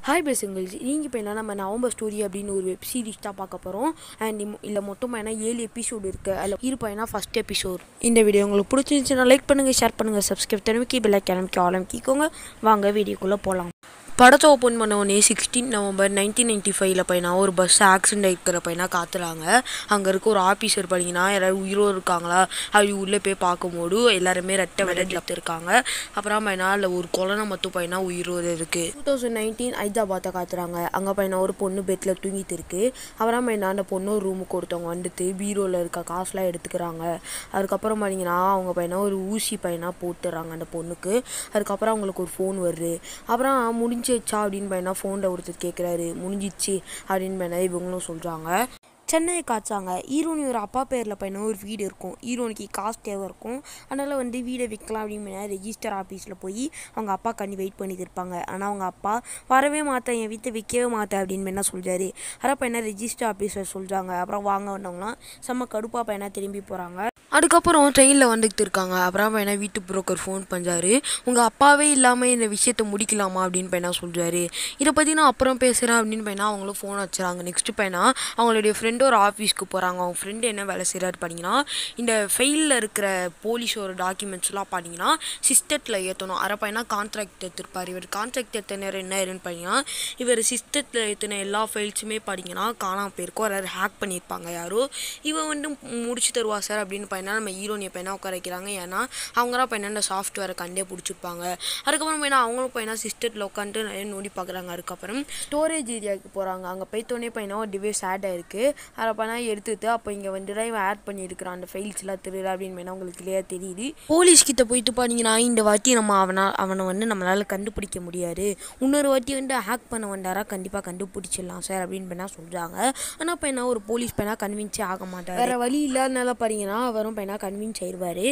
Hi பேசுங்கள். நீங்கள் இப்போ என்ன நம்ம நவம்பர் ஸ்டோரி அப்படின்னு ஒரு வெப் சீரிஸ் தான் பார்க்க போகிறோம். அண்ட் இல்லை மொத்தமாக என்ன 7 எபிசோடு இருக்குது. அதில் இருப்பேன்னா ஃபஸ்ட் எபிசோட். இந்த வீடியோ உங்களுக்கு பிடிச்சிருந்துச்சுன்னா லைக் பண்ணுங்கள், ஷேர் பண்ணுங்கள், சப்ஸ்கிரைப் பண்ணி பெல் ஐக்கான் ஆரம்பிக்கோங்க. வாங்க வீடியோக்குள்ளே போகலாம். படத்தை ஓப்பன் பண்ண உடனே 16 நவம்பர் 1995 பையனா ஒரு பஸ் ஆக்சிடென்ட் இருக்கிற பையனா காத்துறாங்க. அங்கே இருக்க ஒரு ஆஃபீஸர் பண்ணிங்கன்னா யாராவது உயிரோடு இருக்காங்களா அப்படி உள்ளே போய் பார்க்கும்போது எல்லாருமே ரெட்டை விளையாட்டு இருக்காங்க. அப்புறம் பையனா இல்லை ஒரு குழந்தை மட்டும் பையனா உயிரோடு இருக்குது. 2019 ஹைதராபாத்தை காத்துறாங்க. அங்கே பையனா ஒரு பொண்ணு பெட்டில் தூங்கிட்டு இருக்கு. அப்புறம் பையனா அந்த பொண்ணு ஒரு ரூமுக்கு ஒருத்தவங்க வந்துட்டு பீரோவில் இருக்க காசுலாம் எடுத்துக்கிறாங்க. அதுக்கப்புறம் பார்த்தீங்கன்னா அவங்க பையனா ஒரு ஊசி பையனா போட்டுறாங்க அந்த பொண்ணுக்கு. அதுக்கப்புறம் அவங்களுக்கு ஒரு ஃபோன் வருது. அப்புறம் முடிஞ்சிச்சா அப்படின்னு பையனா ஃபோனில் ஒருத்தர் கேட்குறாரு. முடிஞ்சிச்சு அப்படின்னு பையனா இவங்களும் சொல்கிறாங்க. சென்னையை காய்ச்சாங்க. ஹீரோனி ஒரு அப்பா பேரில் பையனா ஒரு வீடு இருக்கும். ஹீரோனிக்கு காசு தேவை இருக்கும். அதனால் வீடை விற்கலாம் அப்படின்னு ரெஜிஸ்டர் ஆஃபீஸில் போய் அவங்க அப்பா கண்ணி வெயிட் பண்ணிட்டு இருப்பாங்க. ஆனால் அவங்க அப்பா வரவே மாட்டேன், என் வீட்டை விற்கவே மாட்டேன் அப்படின்னு என்ன சொல்கிறாரு. அதான் பையனா ரெஜிஸ்டர் ஆஃபீஸர் சொல்கிறாங்க. அப்புறம் வாங்க வந்தவங்களாம் செம்ம கடுப்பாக பையனா திரும்பி போகிறாங்க. அதுக்கப்புறம் ட்ரெயினில் வந்துட்டு இருக்காங்க. அப்புறம் பையனா வீட்டு புரோக்கர் ஃபோன் பண்ணுறாரு. உங்கள் அப்பாவே இல்லாமல் இந்த விஷயத்தை முடிக்கலாமா அப்படின்னு பையனா சொல்கிறாரு. இதை பற்றி நான் அப்புறம் பேசுகிறேன் அப்படின்னு பையனா அவங்களும் ஃபோன் வச்சுறாங்க. நெக்ஸ்ட்டு பையனா அவங்களுடைய ஃப்ரெண்டு ஒரு ஆஃபீஸ்க்கு போகிறாங்க. அவங்க ஃப்ரெண்டு என்ன வேலை செய்கிறாரு பார்த்தீங்கன்னா, இந்த ஃபெயிலில் இருக்கிற போலீஸோட டாக்குமெண்ட்ஸ்லாம் பார்த்தீங்கன்னா சிஸ்டத்தில் ஏற்றணும். அரை பையனா கான்ட்ராக்ட் எடுத்துருப்பார். இவர் கான்ட்ராக்ட் எத்தனை என்ன ஏறுன்னு பார்த்தீங்கன்னா, இவர் சிஸ்டத்தில் ஏற்றின எல்லா ஃபைல்ஸுமே பார்த்தீங்கன்னா காணாமல் போயிருக்கோம். யாராவது ஹேக் பண்ணியிருப்பாங்க யாரோ. இவன் முடிச்சு தருவா சார் அப்படின்னு பையனா நம்ம ஹீரோனியை பையனா உட்கார வைக்கிறாங்க. ஏன்னா அவங்க தான் பையனா இந்த சாஃப்ட்வேரை கண்டே பிடிச்சிருப்பாங்க. அதுக்கப்புறம் பையனா அவங்களும் பையனா சிஸ்டத்தில் உட்காந்துட்டு நிறைய நோடி பார்க்குறாங்க. அதுக்கப்புறம் ஸ்டோரேஜ் ஏரியாவுக்கு போகிறாங்க. அங்கே போய்த்தோடனே பையனா ஒரு டிவைஸ் ஆட் ஆயிருக்கு. அதை பையனா எடுத்துட்டு அப்போ இங்கே வந்துட்டு இவன் ஆட் பண்ணியிருக்கிறான் அந்த ஃபைல்ஸ்லாம் திருடு அப்படின்னு பையனா உங்களுக்கு கிளியராக தெரியுது. போலீஸ்கிட்ட போயிட்டு பார்த்தீங்கன்னா இந்த வாட்டி நம்ம அவனை நம்மளால் கண்டுபிடிக்க முடியாது. இன்னொரு வாட்டி ஹேக் பண்ண வந்தாரா கண்டிப்பாக கண்டுபிடிச்சிடலாம் சார் அப்படின்னு பையனா சொல்கிறாங்க. ஆனால் பையனா ஒரு போலீஸ் பையனா கன்வின்ஸே ஆக மாட்டார். வேறு வழி இல்லாதனால பார்த்தீங்கன்னா அவரும் பையனா கன்வின்ஸ் ஆயிடுவார்.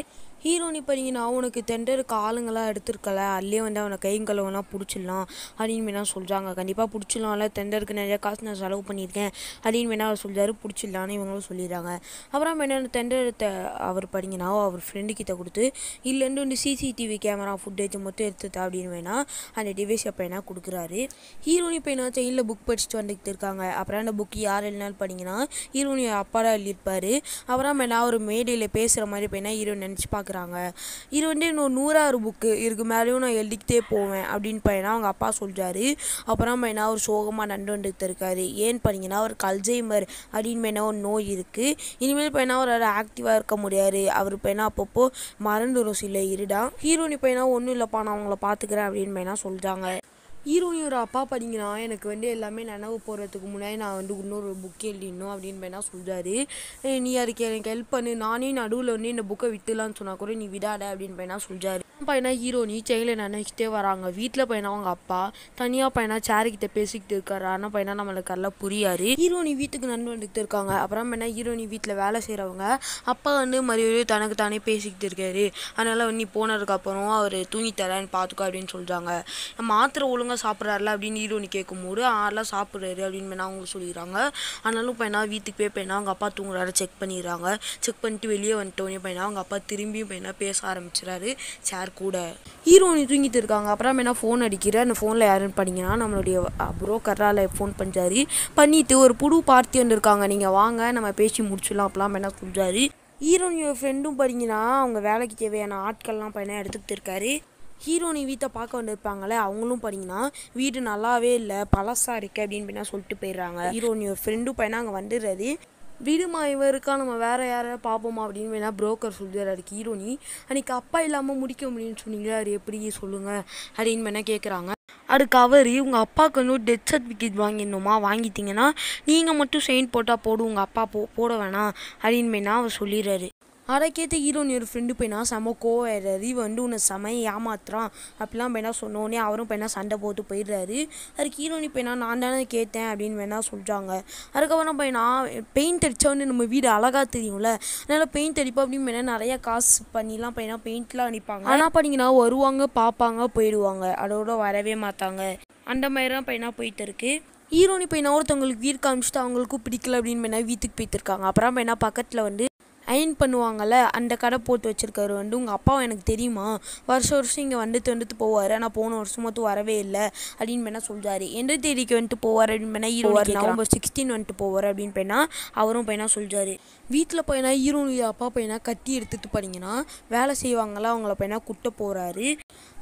ஹீரோனி பார்த்தீங்கன்னா அவனுக்கு தெண்டருக்கு ஆளுங்களாம் எடுத்துருக்கல, அதுலேயே அவனை கைங்களவெல்லாம் பிடிச்சிடலாம் அப்படின்னு வேணா சொல்கிறாங்க. கண்டிப்பாக பிடிச்சிடலாம்ல, தெண்டருக்கு நிறைய காசு நான் செலவு பண்ணியிருக்கேன் அப்படின்னு வேணா அவர் சொல்கிறாரு. பிடிச்சிடலான்னு இவங்களும் சொல்லிடுறாங்க. அப்புறம் என்ன தெண்டரத்தை அவர் பார்த்தீங்கன்னா அவர் ஃப்ரெண்டுக்கிட்ட கொடுத்து இல்லைன்னு சிசிடிவி கேமரா ஃபுட்டேஜ் மட்டும் எடுத்துட்டா அப்படின்னு வேணா அந்த டிவைஸை பையனா கொடுக்குறாரு. ஹீரோனி பையனா செயினில் புக் படிச்சுட்டு வந்துட்டு இருக்காங்க. அப்புறம் அந்த புக் யார் எழுதினாலும் பார்த்தீங்கன்னா ஹீரோனி அப்பா எழுதியிருப்பார். அப்புறம் வேணா ஒரு மேடையில் பேசுகிற மாதிரி பையனா ஹீரோயின் நினச்சி பார்க்குறாங்க. இது இன்னும் 100 புக்கு இருக்கு மேலேயும் நான் எழுதிக்கிட்டே போவேன் அப்படின்னு பையனா அவங்க அப்பா சொல்கிறாரு. அப்புறம் பையனா ஒரு சோகமாக நண்டு வந்துட்டு இருக்காரு. ஏன்னு பார்த்தீங்கன்னா அவருக்கு அல்சைமர் அப்படின்னு பையனா ஒரு நோய் இருக்குது. இனிமேல் பையனா ஒரு ஆக்டிவாக இருக்க முடியாது. அவர் பையனா அப்பப்போ மறந்துடும் சில இருடா. ஹீரோனி பையனா ஒன்றும் இல்லைப்பா நான் அவங்கள பார்த்துக்கிறேன் அப்படின்னு பையனா சொல்கிறாங்க. ஹீரோனியோட அப்பா பார்த்தீங்கன்னா எனக்கு எல்லாமே நினைவு போகிறதுக்கு முன்னாடி நான் இன்னொரு புக் எழுதிடணும் அப்படின்னு வேணா சொல்கிறாரு. நீ அதுக்கு எனக்கு ஹெல்ப் பண்ணு, நானே நடுவில் இந்த புக்கை விட்டுலான்னு சொன்னால் கூட நீ விடாத அப்படின்னு வேணா சொல்கிறாரு. பையனா ஹீரோனி செயலை நினைச்சிட்டே வராங்க. வீட்டில் பையனா அவங்க அப்பா தனியாக பையனா சேருக்கிட்ட பேசிக்கிட்டு இருக்காரு. ஆனால் பையனா நம்மளுக்கு எல்லாம் புரியாது. ஹீரோனி வீட்டுக்கு நன்மை வந்துட்டு இருக்காங்க. அப்புறம் பையனா ஹீரோனி வீட்டில் வேலை செய்கிறவங்க அப்பா மறுபடியும் தனக்கு தானே பேசிக்கிட்டு இருக்காரு. அதனால் நீ போனதுக்கப்புறம் அவர் தூங்கி தரேன்னு பார்த்துக்கோ அப்படின்னு சொல்கிறாங்க. மாத்திரை ஒழுங்காக சாப்பிட்றாருல அப்படின்னு ஹீரோனி கேட்கும்போது ஆலாம் சாப்பிட்றாரு அப்படின்னு வேணா அவங்க சொல்லிடுறாங்க. ஆனாலும் பையனா வீட்டுக்கு போய் பையனா அவங்க அப்பா தூங்குறாரு செக் பண்ணிடுறாங்க. செக் பண்ணிட்டு வெளியே வந்துட்டோன்னே பையனா அவங்க அப்பா திரும்பியும் பையனா பேச ஆரம்பிச்சிடாரு சேர் கூட. ஹீரோனி தூங்கிட்டு இருக்காங்க. அப்புறம் என்ன ஃபோன் அடிக்கிற அந்த ஃபோனில் யாருன்னு பண்ணிங்கன்னா நம்மளுடைய புரோக்கரால் ஃபோன் பண்ணுறாரு. பண்ணிவிட்டு ஒரு புது பார்ட்டி வந்துருக்காங்க, நீங்கள் வாங்க நம்ம பேசி முடிச்சிடலாம் அப்பலாம் என்ன சொல்கிறாரு. ஹீரோனியோட ஃப்ரெண்டும் பண்ணிங்கன்னா அவங்க வேலைக்கு தேவையான ஆட்கள்லாம் பையனா எடுத்துக்கிட்டு இருக்காரு. ஹீரோனி வீட்டை பார்க்க வந்திருப்பாங்களே அவங்களும் பார்த்தீங்கன்னா வீடு நல்லாவே இல்லை பழசாக இருக்குது அப்படின்னு சொல்லிட்டு போயிடுறாங்க. ஹீரோனியோட ஃப்ரெண்டும் பையனா அங்கே வந்துடுறாரு. வீடுமா இவன் இருக்கா, நம்ம வேறு யாரையா பார்ப்போமா அப்படின்னு வேணா புரோக்கர் சொல்கிறாரு. ஹீரோனி அன்றைக்கி அப்பா இல்லாமல் முடிக்க முடியும்னு சொன்னீங்களே அது எப்படி சொல்லுங்கள் அப்படின்னு வேணா கேட்குறாங்க. அதுக்கு அவர் உங்கள் அப்பாவுக்கு டெத் சர்டிஃபிகேட் வாங்கிடணுமா, வாங்கிட்டீங்கன்னா நீங்கள் மட்டும் சைன் போட்டால் போடும், உங்கள் அப்பா போட வேணாம் அப்படின்னு வேணா அவர் சொல்லிடுறாரு. அதை கேட்டு ஹீரோனி ஒரு ஃப்ரெண்டு பையனா செம கோவாயிடுறாரு. உன்னை செமையை ஏமாத்துறான் அப்படிலாம் பையனா சொன்னோடனே அவரும் பையனா சண்டை போட்டு போயிடுறாரு. அதுக்கு ஹீரோனி பையனா நான் தானே கேட்டேன் அப்படின்னு வேணா சொல்கிறாங்க. அதுக்கப்புறம் பையனா பெயிண்ட் அடித்தா நம்ம வீடு அழகாக தெரியும்ல, அதனால் பெயிண்ட் அடிப்போம் அப்படின்னு பையனா நிறையா காசு பண்ணிலாம் பையனா பெயிண்ட்லாம் அடிப்பாங்க. ஆனால் பார்த்தீங்கன்னா வருவாங்க பார்ப்பாங்க போயிடுவாங்க, அதோட வரவே மாட்டாங்க. அந்த மாதிரி தான் பையனா போயிட்டு இருக்கு. ஹீரோனி பையனா ஒருத்தவங்களுக்கு வீடு காமிச்சிட்டு அவங்களுக்கும் பிடிக்கல அப்படின்னு பையனா வீட்டுக்கு போயிட்டு இருக்காங்க. அப்புறம் பையனா பக்கத்தில் அயன் பண்ணுவாங்கள்ல அந்த கடை போட்டு வச்சிருக்காரு வந்து உங்கள் அப்பாவும் எனக்கு தெரியுமா, வருஷம் வருஷம் இங்கே வந்துட்டு போவார், ஆனால் போன வருஷம் மட்டும் வரவே இல்லை அப்படின்னு வேணா சொல்கிறாரு. எந்த தேதிக்கு வந்துட்டு போவார் அப்படின்னு வேணா ஹீரோ நவம்பர் 16 வந்துட்டு போவார் அப்படின்னு பையனா அவரும் பையனா சொல்கிறாரு. வீட்டில் பையனா ஹீரோனுடைய அப்பா பையனா கத்தி எடுத்துகிட்டு போனீங்கன்னா வேலை செய்வாங்களா அவங்கள பையனா குட்ட போகிறாரு.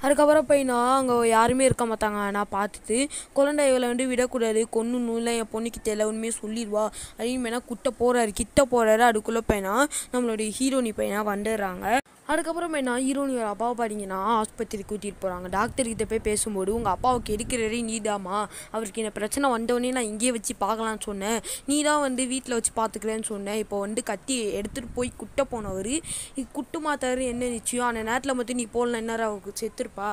அதுக்கப்புறம் பையனா அங்கே யாருமே இருக்க மாட்டாங்க, ஆனால் பார்த்துட்டு குழந்தைகளை வந்து விடக்கூடாது, கொன்று நூலை என் பொண்ணுக்கு தெரியல உண்மையை சொல்லிடுவா அப்படின்னு பையனா குட்ட போகிறாரு. கிட்ட போகிறாரு. அதுக்குள்ளே பையனா நம்மளுடைய ஹீரோனி பையனா வந்துடுறாங்க. அதுக்கப்புறம் என்ன ஹீரோனியோட அப்பாவை பார்த்தீங்கன்னா ஆஸ்பத்திரிக்கு கூட்டிகிட்டு போகிறாங்க. டாக்டர்கிட்ட போய் பேசும்போது உங்கள் அப்பாவுக்கு எடுக்கிறதே நீதாம்மா, அவருக்கு இந்த பிரச்சனை வந்தோடனே நான் இங்கேயே வச்சு பார்க்கலான்னு சொன்னேன், நீ தான் வந்து வீட்டில் வச்சு பார்த்துக்கிறேன்னு சொன்னேன், இப்போ வந்து கத்தி எடுத்துகிட்டு போய் குட்ட போனவர் குட்டு மாத்தாரு என்ன நிச்சயம், அந்த நேரத்தில் மட்டும் நீ போடலாம் என்ன அவருக்கு செத்துருப்பா,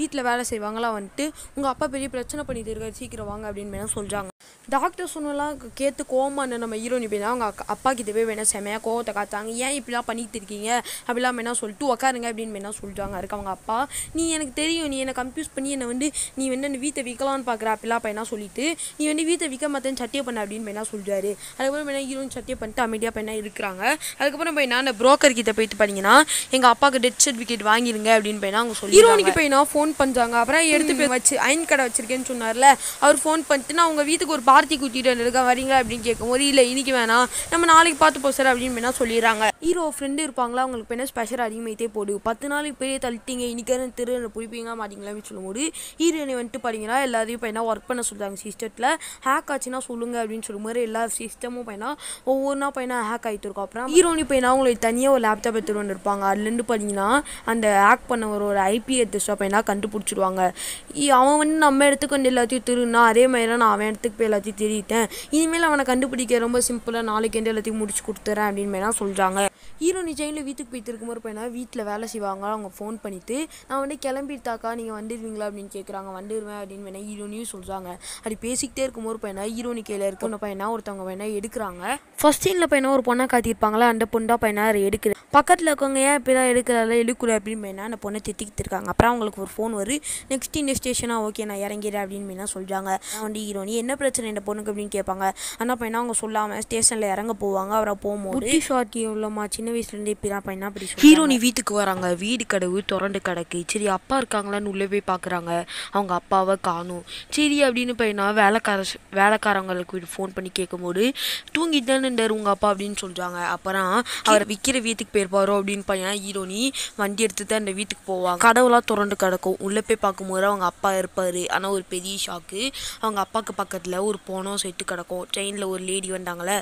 வீட்டில் வேலை செய்வாங்களா வந்துட்டு உங்கள் அப்பா பெரிய பிரச்சனை பண்ணிட்டு இருக்காரு, சீக்கிரம் வாங்க அப்படின்னு வேணா சொல்கிறாங்க. டாக்டர் சொன்னலாம் கேட்டு கோவமான நம்ம ஹீரோனி போய் அவங்க அப்பா கிட்ட போய் வேணா செமையாக கோவத்தை காத்தாங்க. ஏன் இப்படிலாம் பண்ணிட்டு இருக்கீங்க அப்படிலாம் வேணா சொல்லிட்டு உக்காருங்க அப்படின்னு வேணா சொல்லிட்டாங்க. அதுக்கு அவங்க அப்பா நீ எனக்கு தெரியும், நீ என்னை கன்ஃபியூஸ் பண்ணி என்னை வந்து நீ வந்து அந்த வீட்டை விற்கலான்னு பார்க்குற அப்படிலாம் பையனா சொல்லிட்டு நீ வந்து வீட்டை விற்க மாட்டேன்னு சத்திய பண்ண அப்படின்னு வேணா சொல்கிறாரு. அதுக்கப்புறம் வேணா ஹீரோயின் சத்தியம் பண்ணிட்டு அமைதியாக பையனா இருக்கிறாங்க. அதுக்கப்புறம் பையனா அந்த புரோக்கர் கிட்ட போயிட்டு பார்த்தீங்கன்னா எங்கள் அப்பாவுக்கு டெத் சர்டிஃபிகேட் வாங்கிருங்க அப்படின்னு பையனா அவங்க சொல்லி ஹீரோனிக்கு பையனா ஃபோன் பண்ணுறாங்க. அப்புறம் எடுத்து போய் வச்சு அயன் கடை வச்சிருக்கேன்னு சொன்னார்ல, அவர் ஃபோன் பண்ணிட்டு நான் அவங்க வீட்டுக்கு ஒரு பார்ட்டி கூட்டிகிட்டு வந்துருக்கேன் வரீங்க அப்படின்னு கேட்கும்போது இல்லை இன்னைக்கு வேணாம் நம்ம நாளைக்கு பார்த்து போ சார் அப்படின்னு வேணா சொல்லிடுறாங்க. ஹீரோ ஃப்ரெண்டு இருப்பாங்களா அவங்களுக்கு பெண்ண ஸ்பெஷல் அதிகமாகிட்டே போடு 10 நாளைக்கு பெரிய தள்ளிட்டீங்க இன்னைக்கு திரு பிடிப்பீங்களா மாட்டிங்களா அப்படின்னு சொல்லும்போது ஹீரோனை வந்துட்டு பார்த்தீங்கன்னா எல்லாரையும் பையனா ஒர்க் பண்ண சொல்கிறாங்க. சிஸ்டத்தில் ஹேக் ஆச்சுன்னா சொல்லுங்கள் அப்படின்னு சொல்லும்போது எல்லா சிஸ்டமும் பையனா ஒவ்வொன்றா பையனா ஹேக் ஆகிட்டு இருக்கும். அப்புறம் ஹீரோனி பையனா அவங்களுக்கு தனியாக ஒரு லேப்டாப் எடுத்துகிட்டு வந்துருப்பாங்க. அதுலேருந்து பார்த்தீங்கன்னா அந்த ஹேக் பண்ண ஒரு ஐபி அட்ரஸாக பையனா கண்டுபிடிச்சிடுவாங்க. அவன் வந்து நம்ம இடத்துக்கு வந்து எல்லாத்தையும் திருன்னா அதே மாதிரி நான் அவன் இடத்துக்கு போய் எல்லாத்தையும் தெரிவித்தேன், இனிமேல் அவனை கண்டுபிடிக்க ரொம்ப சிம்பிளாக நாளைக்கு வந்து எல்லாத்தையும் முடிச்சு கொடுத்துறேன் அப்படின்னு வேணா சொல்கிறாங்க. ஹீரோனி ஜெயிலில் வீட்டுக்கு போயிட்டு இருக்கும்போது பையனா வீட்டில் வேலை செய்வாங்க. அவங்க ஃபோன் பண்ணிவிட்டு நான் வந்து கிளம்பிட்டாக்கா நீங்கள் வந்துடுவீங்களா அப்படின்னு கேட்குறாங்க. வந்துடுவேன் அப்படின்னு வேணா ஹீரோனியும் சொல்கிறாங்க. அப்படி பேசிக்கிட்டே இருக்கும்போது பையனா ஹீரோனி கையில் இருக்க பையனா ஒருத்தவங்க வேணா எடுக்கிறாங்க. ஃபர்ஸ்ட் சீனில் பையனா ஒரு பொண்ணை காத்திருப்பாங்களா, அந்த பொண்ணு தான் பையனா எடுக்குது. பக்கத்தில் இருக்கவங்க ஏன் இப்படிலாம் எடுக்கிறால எடுக்கூட அப்படின்னு பையனா அந்த பொண்ணை திட்டிக்கிட்டு இருக்காங்க. அப்புறம் அவங்களுக்கு ஒரு ஃபோன் வரும், நெக்ஸ்ட் இந்த ஸ்டேஷனாக ஓகே நான் இறங்கிறேன் அப்படின்னு வேணா சொல்கிறாங்க. நான் வந்து ஹீரோனி என்ன பிரச்சனை இந்த பொண்ணுக்கு அப்படின்னு கேட்பாங்க. ஆனால் பையனா அவங்க சொல்லாமல் ஸ்டேஷனில் இறங்க போவாங்க. அவரை போகும்போது ஷார்ட்டி உள்ளமா சின்ன வயசுலேருந்து இப்படி தான் பையனா அப்படி ஹீரோனி வீட்டுக்கு வராங்க. வீடு கதவு திறந்து கிடக்கு. சரி அப்பா இருக்காங்களான்னு உள்ளே போய் பார்க்குறாங்க. அவங்க அப்பாவை காணும். சரி அப்படின்னு பையனா வேலைக்காரங்களுக்கு ஃபோன் பண்ணி கேட்கும்போது தூங்கிட்டு தானே இருந்தார் உங்கள் அப்பா அப்படின்னு சொல்கிறாங்க. அப்புறம் அவர் விற்கிற வீட்டுக்கு போயிருப்பாரோ அப்படின்னு பையனா ஹீரோனி வண்டி எடுத்து தான் அந்த வீட்டுக்கு போவாங்க. கதவுலாம் திறந்து கிடக்கும். உள்ளே போய் பார்க்கும்போது அவங்க அப்பா இருப்பார். ஆனால் ஒரு பெரிய ஷாக்கு, அவங்க அப்பாவுக்கு பக்கத்தில் ஒரு போனம் செத்து கிடக்கும். ட்ரெயினில் ஒரு லேடி வந்தாங்களே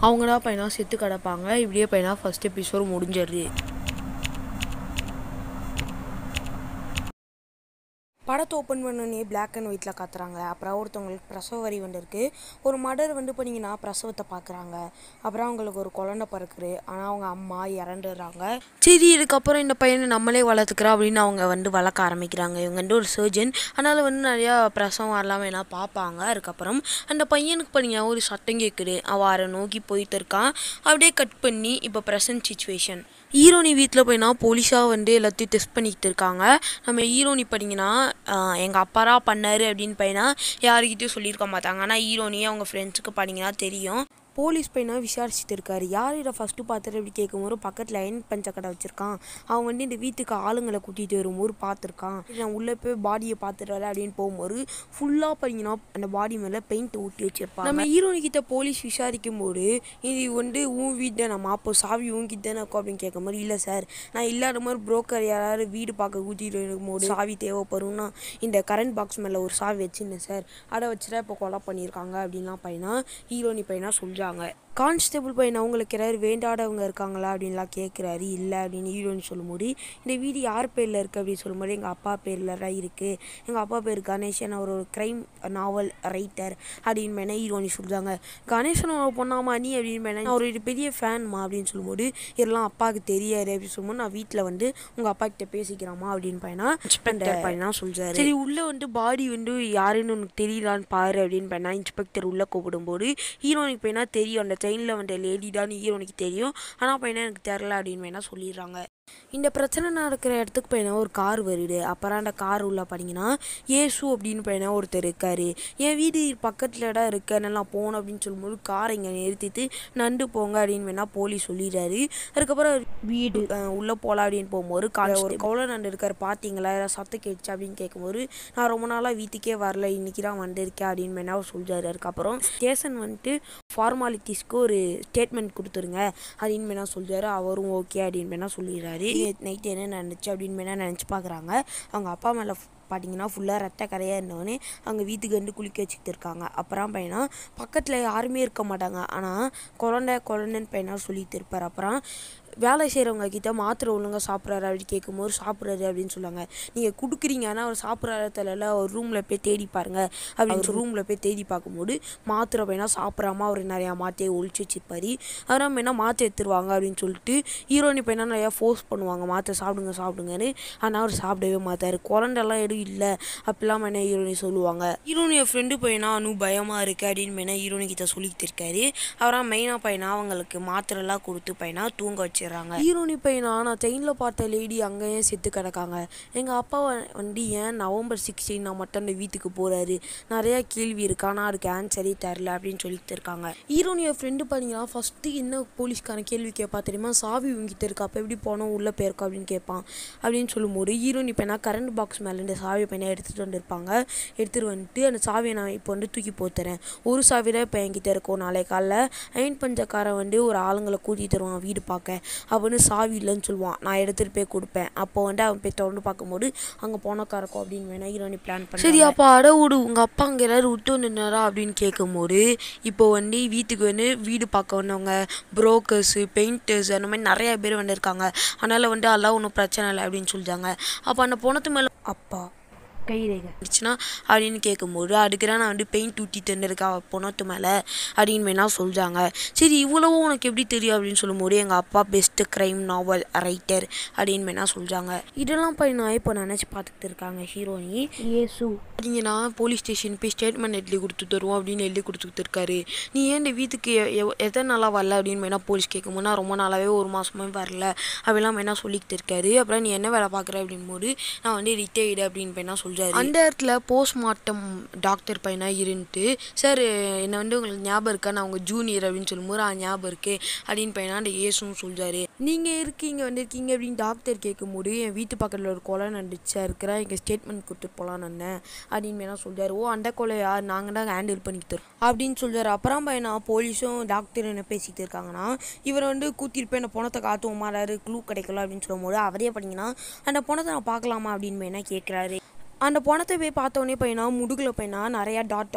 அவங்க தான் பையனா செத்து கிடப்பாங்க. இப்படியே பையனா ஃபர்ஸ்ட் எபிசோட் முடிஞ்சிடுது. படத்தை ஓப்பன் பண்ணோன்னே பிளாக் அண்ட் ஒயிட்டில் காத்துறாங்க. அப்புறம் ஒருத்தவங்களுக்கு பிரசவ வரி வந்துருக்கு. ஒரு மடர் வந்து பண்ணிங்கன்னா பிரசவத்தை பார்க்குறாங்க. அப்புறம் அவங்களுக்கு ஒரு குழந்தை பிறக்குது. ஆனால் அவங்க அம்மா இறந்துடுறாங்க. சரி இதுக்கப்புறம் இந்த பையனை நம்மளே வளர்த்துக்கிறோம் அப்படின்னு அவங்க வந்து வளர்க்க ஆரம்பிக்கிறாங்க. இவங்க வந்து ஒரு சர்ஜன், அதனால் வந்து நிறையா பிரசவம் வரலாம் வேணா பார்ப்பாங்க. அதுக்கப்புறம் அந்த பையனுக்கு பண்ணிங்கன்னா ஒரு சத்தம் கேட்குது. அவரை நோக்கி போயிட்டு இருக்கான். அப்படியே கட் பண்ணி இப்போ ப்ரெசன்ட் சிச்சுவேஷன் ஹீரோனி வீட்டில் போய்னா போலீஸாக வந்து எல்லாத்தையும் டெஸ்ட் பண்ணிக்கிட்டு இருக்காங்க. நம்ம ஹீரோனி பண்ணிங்கன்னா எங்கள் அப்பா பண்ணார் அப்படின்னு பையனா யாருக்கிட்டையும் சொல்லியிருக்க மாட்டாங்க. ஆனால் ஹீரோனியே அவங்க ஃப்ரெண்ட்ஸுக்கு பண்ணிங்கன்னா தெரியும். போலீஸ் பையனா விசாரிச்சுட்டு இருக்காரு. யார் இதை ஃபஸ்ட்டு பார்த்துட்டு அப்படி கேட்கும்போது பக்கத்தில் அயன் பஞ்ச கடை வச்சுருக்கான். அவன் வந்து இந்த வீட்டுக்கு ஆளுங்களை கூட்டிகிட்டு வரும்போது பார்த்துருக்கான். நான் உள்ளே போய் பாடியை பார்த்துட்டு அப்படின்னு போகும்போது ஃபுல்லாக பண்ணிங்கன்னா அந்த பாடி மேலே பெயிண்ட் ஊட்டி வச்சுருப்பாங்க. நம்ம ஹீரோனிக்கிட்ட போலீஸ் விசாரிக்கும் போது இது வந்து உன் வீட்டை நம்ம அப்போ சாவி உன்கிட்ட தானே இருக்கும் அப்படின்னு கேட்கும்போது இல்லை சார் நான் இல்லாத மாதிரி புரோக்கர் யாராவது வீடு பார்க்க கூட்டிகிட்டு இருக்கும்போது சாவி தேவைப்படும்னா இந்த கரண்ட் பாக்ஸ் மேலே ஒரு சாவி வச்சுருந்தேன் சார், அதை வச்சுதான் இப்போ கொலை பண்ணியிருக்காங்க அப்படின்லாம் பையனா ஹீரோனி பையனா சொல்கிறாங்க. கான்ஸ்டபிள் பையன் அவங்களுக்கு யாராவது வேண்டாதவங்க இருக்காங்களா அப்படின்லாம் கேட்குறாரு. இல்லை அப்படின்னு ஹீரோன்னு சொல்லும்போது இந்த வீடு யார் பேரில் இருக்குது அப்படின்னு சொல்லும்போது எங்கள் அப்பா பேரில் தான் இருக்குது, எங்கள் அப்பா பேர் கணேசன், அவர் ஒரு க்ரைம் நாவல் ரைட்டர் அப்படின்னு மேலே ஹீரோனி சொல்கிறாங்க. கணேசன் ஒரு பொண்ணாமா நீ அப்படின்னு மேலே நான் ஒரு பெரிய ஃபேன்மா அப்படின்னு சொல்லும்போது இதெல்லாம் அப்பாவுக்கு தெரியாது அப்படின்னு சொல்லும்போது நான் வீட்டில் வந்து உங்கள் அப்பா கிட்ட பேசிக்கிறோமா அப்படின்னு பையனா இன்ஸ்பெக்டர் பையனா சொல்கிறாரு. சரி உள்ளே வந்து பாடி வந்து யாருன்னு உனக்கு தெரியலான்னு பாரு அப்படின்னு பையனா இன்ஸ்பெக்டர் உள்ளே கூப்பிடும்போது ஹீரோனிக்கு பையனா தெரியும் அந்த ட்ரெயினில் வந்த லேடி தான் ஹீரோனிக்கு தெரியும். ஆனால் பையனா எனக்கு தெரில அப்படின்னு வேணா சொல்லிடுறாங்க. இந்த பிரச்சனை நடக்கிற இடத்துக்கு போயினா ஒரு கார் வருது. அப்புறம் அந்த கார் உள்ள பார்த்தீங்கன்னா ஏசு அப்படின்னு போயினா ஒருத்தர் இருக்காரு. என் வீடு பக்கத்தில் இடம் இருக்கு, நல்லா போகணும் அப்படின்னு சொல்லும்போது காரை இங்கே நிறுத்திட்டு நண்டு போங்க அப்படின்னு வேணா போலீஸ் சொல்லிடுறாரு. அதுக்கப்புறம் வீடு உள்ளே போகலாம் அப்படின்னு போகும்போது ஒரு கவுள நண்டு இருக்காரு. பார்த்தீங்களா ஏதாவது சத்தம் கேட்டுச்சு அப்படின்னு கேட்கும்போது நான் ரொம்ப நாளாக வீட்டுக்கே வரல, இன்னைக்கு தான் வந்திருக்கேன் அப்படின்னு வேணா அவர் சொல்கிறாரு. அதுக்கப்புறம் ஸ்டேஷன் வந்துட்டு ஃபார்மாலிட்டிஸ்க்கு ஒரு ஸ்டேட்மெண்ட் கொடுத்துருங்க அப்படின்னு வேணா சொல்கிறாரு. அவரும் ஓகே அப்படின்னு வேணா சொல்லிடுறாரு. நைட்டு என்ன நடந்துச்சு அப்படின்னு வேணா நினச்சி பார்க்குறாங்க. அவங்க அப்பா மேலே பார்த்தீங்கன்னா ஃபுல்லாக ரத்த கரையாக இருந்தவொடனே அவங்க வீட்டுக்கு வந்து குளிக்க வச்சுக்கிட்டு இருக்காங்க. அப்புறம் பையனா பக்கத்தில் யாருமே இருக்க மாட்டாங்க, ஆனால் குழந்தைன்னு பையனா சொல்லிட்டு இருப்பார். அப்புறம் வேலை செய்கிறவங்க கிட்ட மாத்திரை ஒழுங்காக சாப்பிட்றாரு அப்படின்னு கேட்கும்போது சாப்பிட்றாரு அப்படின்னு சொல்லுவாங்க. நீங்கள் கொடுக்குறீங்க, ஆனால் அவர் சாப்பிட்றாருல ஒரு ரூமில் போய் தேடி பாருங்க அப்படின்னு ரூமில் போய் தேடி பார்க்கும்போது மாத்திரை பையனா சாப்பிட்றாம அவர் நிறையா மாத்திரையை ஒழிச்சு வச்சுருப்பாரு. அதனால் வேணா மாத்திரை எடுத்துருவாங்க அப்படின்னு சொல்லிட்டு ஹீரோனி பையனா நிறையா ஃபோர்ஸ் பண்ணுவாங்க மாத்திரை சாப்பிடுங்கன்னு. ஆனால் அவர் சாப்பிடவே மாட்டார். குழந்தெல்லாம் எதுவும் இல்லை அப்படிலாம் வேணா ஹீரோனி சொல்லுவாங்க. ஹீரோனிய ஃப்ரெண்டு பையனா பயமாக இருக்குது அப்படின்னு வேணா ஹீரோனி கிட்ட சொல்லிட்டு இருக்காரு. அவராக மெயினாக பையனா அவங்களுக்கு மாத்திரைலாம் கொடுத்து பையனா தூங்க வச்சு ஹீரோனி பையனா நான் ட்ரெயினில் பார்த்த லேடி அங்கேயே செத்து கிடக்காங்க. எங்கள் அப்பா வந்து ஏன் நவம்பர் 16 நான் மட்டும் அந்த வீட்டுக்கு போகிறாரு, நிறையா கேள்வி இருக்கு, ஆனால் அதுக்கு ஆன்சரே தரல அப்படின்னு சொல்லிட்டு இருக்காங்க. ஹீரோனிய ஃப்ரெண்டு பார்த்தீங்கன்னா ஃபஸ்ட்டு என்ன போலீஸ்கான கேள்வி கேட்பா தெரியுமா, சாவி உங்ககிட்ட இருக்கா, அப்போ எப்படி போனோம் உள்ளே போயிருக்கா அப்படின்னு கேட்பான். அப்படின்னு சொல்லும்போது ஹீரோனி பையனா கரண்ட் பாக்ஸ் மேலே இந்த சாவி பையனை எடுத்துகிட்டு வந்துருப்பாங்க. எடுத்துகிட்டு வந்துட்டு அந்த சாவியை நான் இப்போ வந்து தூக்கி போத்துறேன், ஒரு சாவி தான் இப்போ என்கிட்ட இருக்கும், நாளை காலைல அயன் பஞ்சக்காரன் வந்து ஒரு ஆளுங்களை கூட்டிகிட்டு தருவான் வீடு பார்க்க அப்படின்னு சாவி இல்லைன்னு சொல்லுவான். நான் எடுத்துகிட்டு போய் கொடுப்பேன். அப்போ வந்து அவன் போய் தொடர்ந்து பார்க்கும்போது அங்கே போனக்கா இருக்கும் அப்படின்னு வேணா ஹீரோனி பிளான் பண்ணி. சரி அப்போ விடு உங்கள் அப்பா அங்கே எல்லாரும் விட்டு வந்துனாரா அப்படின்னு கேட்கும்போது இப்போ வந்து வீட்டுக்கு வந்து வீடு பார்க்க வந்தவங்க புரோக்கர்ஸு பெயிண்டர்ஸ் அந்த மாதிரி நிறையா பேர் வந்துருக்காங்க, அதனால் வந்து அதெல்லாம் ஒன்றும் பிரச்சனை இல்லை அப்படின்னு சொல்லிட்டாங்க. அப்போ அந்த பொணத்து மேலே அப்பா கைரேகைச்சுன்னா அப்படின்னு கேட்கும்போது அதுக்கு தான் நான் வந்து பெயிண்ட் ஊட்டி தந்துருக்கா பொணத்து மேலே அப்படின்னு வேணா சொல்கிறாங்க. சரி இவ்வளவும் உனக்கு எப்படி தெரியும் அப்படின்னு சொல்லும்போது எங்கள் அப்பா பெஸ்ட்டு க்ரைம் நாவல் ரைட்டர் அப்படின்னு வேணா சொல்கிறாங்க. இதெல்லாம் போய் நான் இப்போ நினச்சி பார்த்துக்கிட்டு இருக்காங்க ஹீரோனி. ஏசு பார்த்தீங்கன்னா போலீஸ் ஸ்டேஷன் போய் ஸ்டேட்மெண்ட் எழுதி கொடுத்து தருவோம் அப்படின்னு எழுதி கொடுத்துட்டு இருக்காரு. நீ ஏன் இந்த வீட்டுக்கு எத்தனை நாளாக வரல அப்படின்னு வேணா போலீஸ் கேட்கும்போது நான் ரொம்ப நாளாகவே ஒரு மாதமே வரல அப்படிலாம் வேணா சொல்லிக்கிட்டு இருக்காரு. அப்புறம் நீ என்ன வேலை பார்க்குற அப்படின் போது நான் வந்து ரிட்டையர்டு அப்படின்னு வேணா சொல்கிறேன். அந்த இடத்துல போஸ்ட்மார்ட்டம் டாக்டர் பையனா இருந்துட்டு சார் என்னை வந்து உங்களுக்கு ஞாபகம் இருக்கா, நான் உங்கள் ஜூனியர் அப்படின்னு சொல்லும்போது ஞாபகம் இருக்கு அப்படின்னு பையனா அந்த ஏசுன்னு சொல்கிறாரு. நீங்கள் வந்திருக்கீங்க அப்படின்னு டாக்டர் கேட்கும்போது என் வீட்டு பக்கத்தில் ஒரு கொலை நடந்துச்சா இருக்கிறேன், இங்கே ஸ்டேட்மெண்ட் கொடுத்துட்டு போகலான்னு அண்ணன் அப்படின்னு வேணா சொல்கிறாரு. ஓ அந்த கொலையா, நாங்கள் தான் ஹேண்டில் பண்ணிக்கிட்டு அப்படின்னு சொல்கிறாரு. அப்புறம் பையனா போலீஸும் டாக்டர் என்ன பேசிக்கிட்டு இருக்காங்கன்னா இவர் வந்து கூட்டிட்டு போய் அந்த பணத்தை காத்து மாறாரு க்ளூ கிடைக்கல அப்படின்னு சொல்லும்போது அவரே பார்த்தீங்கன்னா அந்த பணத்தை நான் பார்க்கலாமா அப்படின்னு வேணா கேட்குறாரு. அந்த பணத்தை போய் பார்த்தோன்னே பையனா முடுகில் பையனா நிறையா டாட்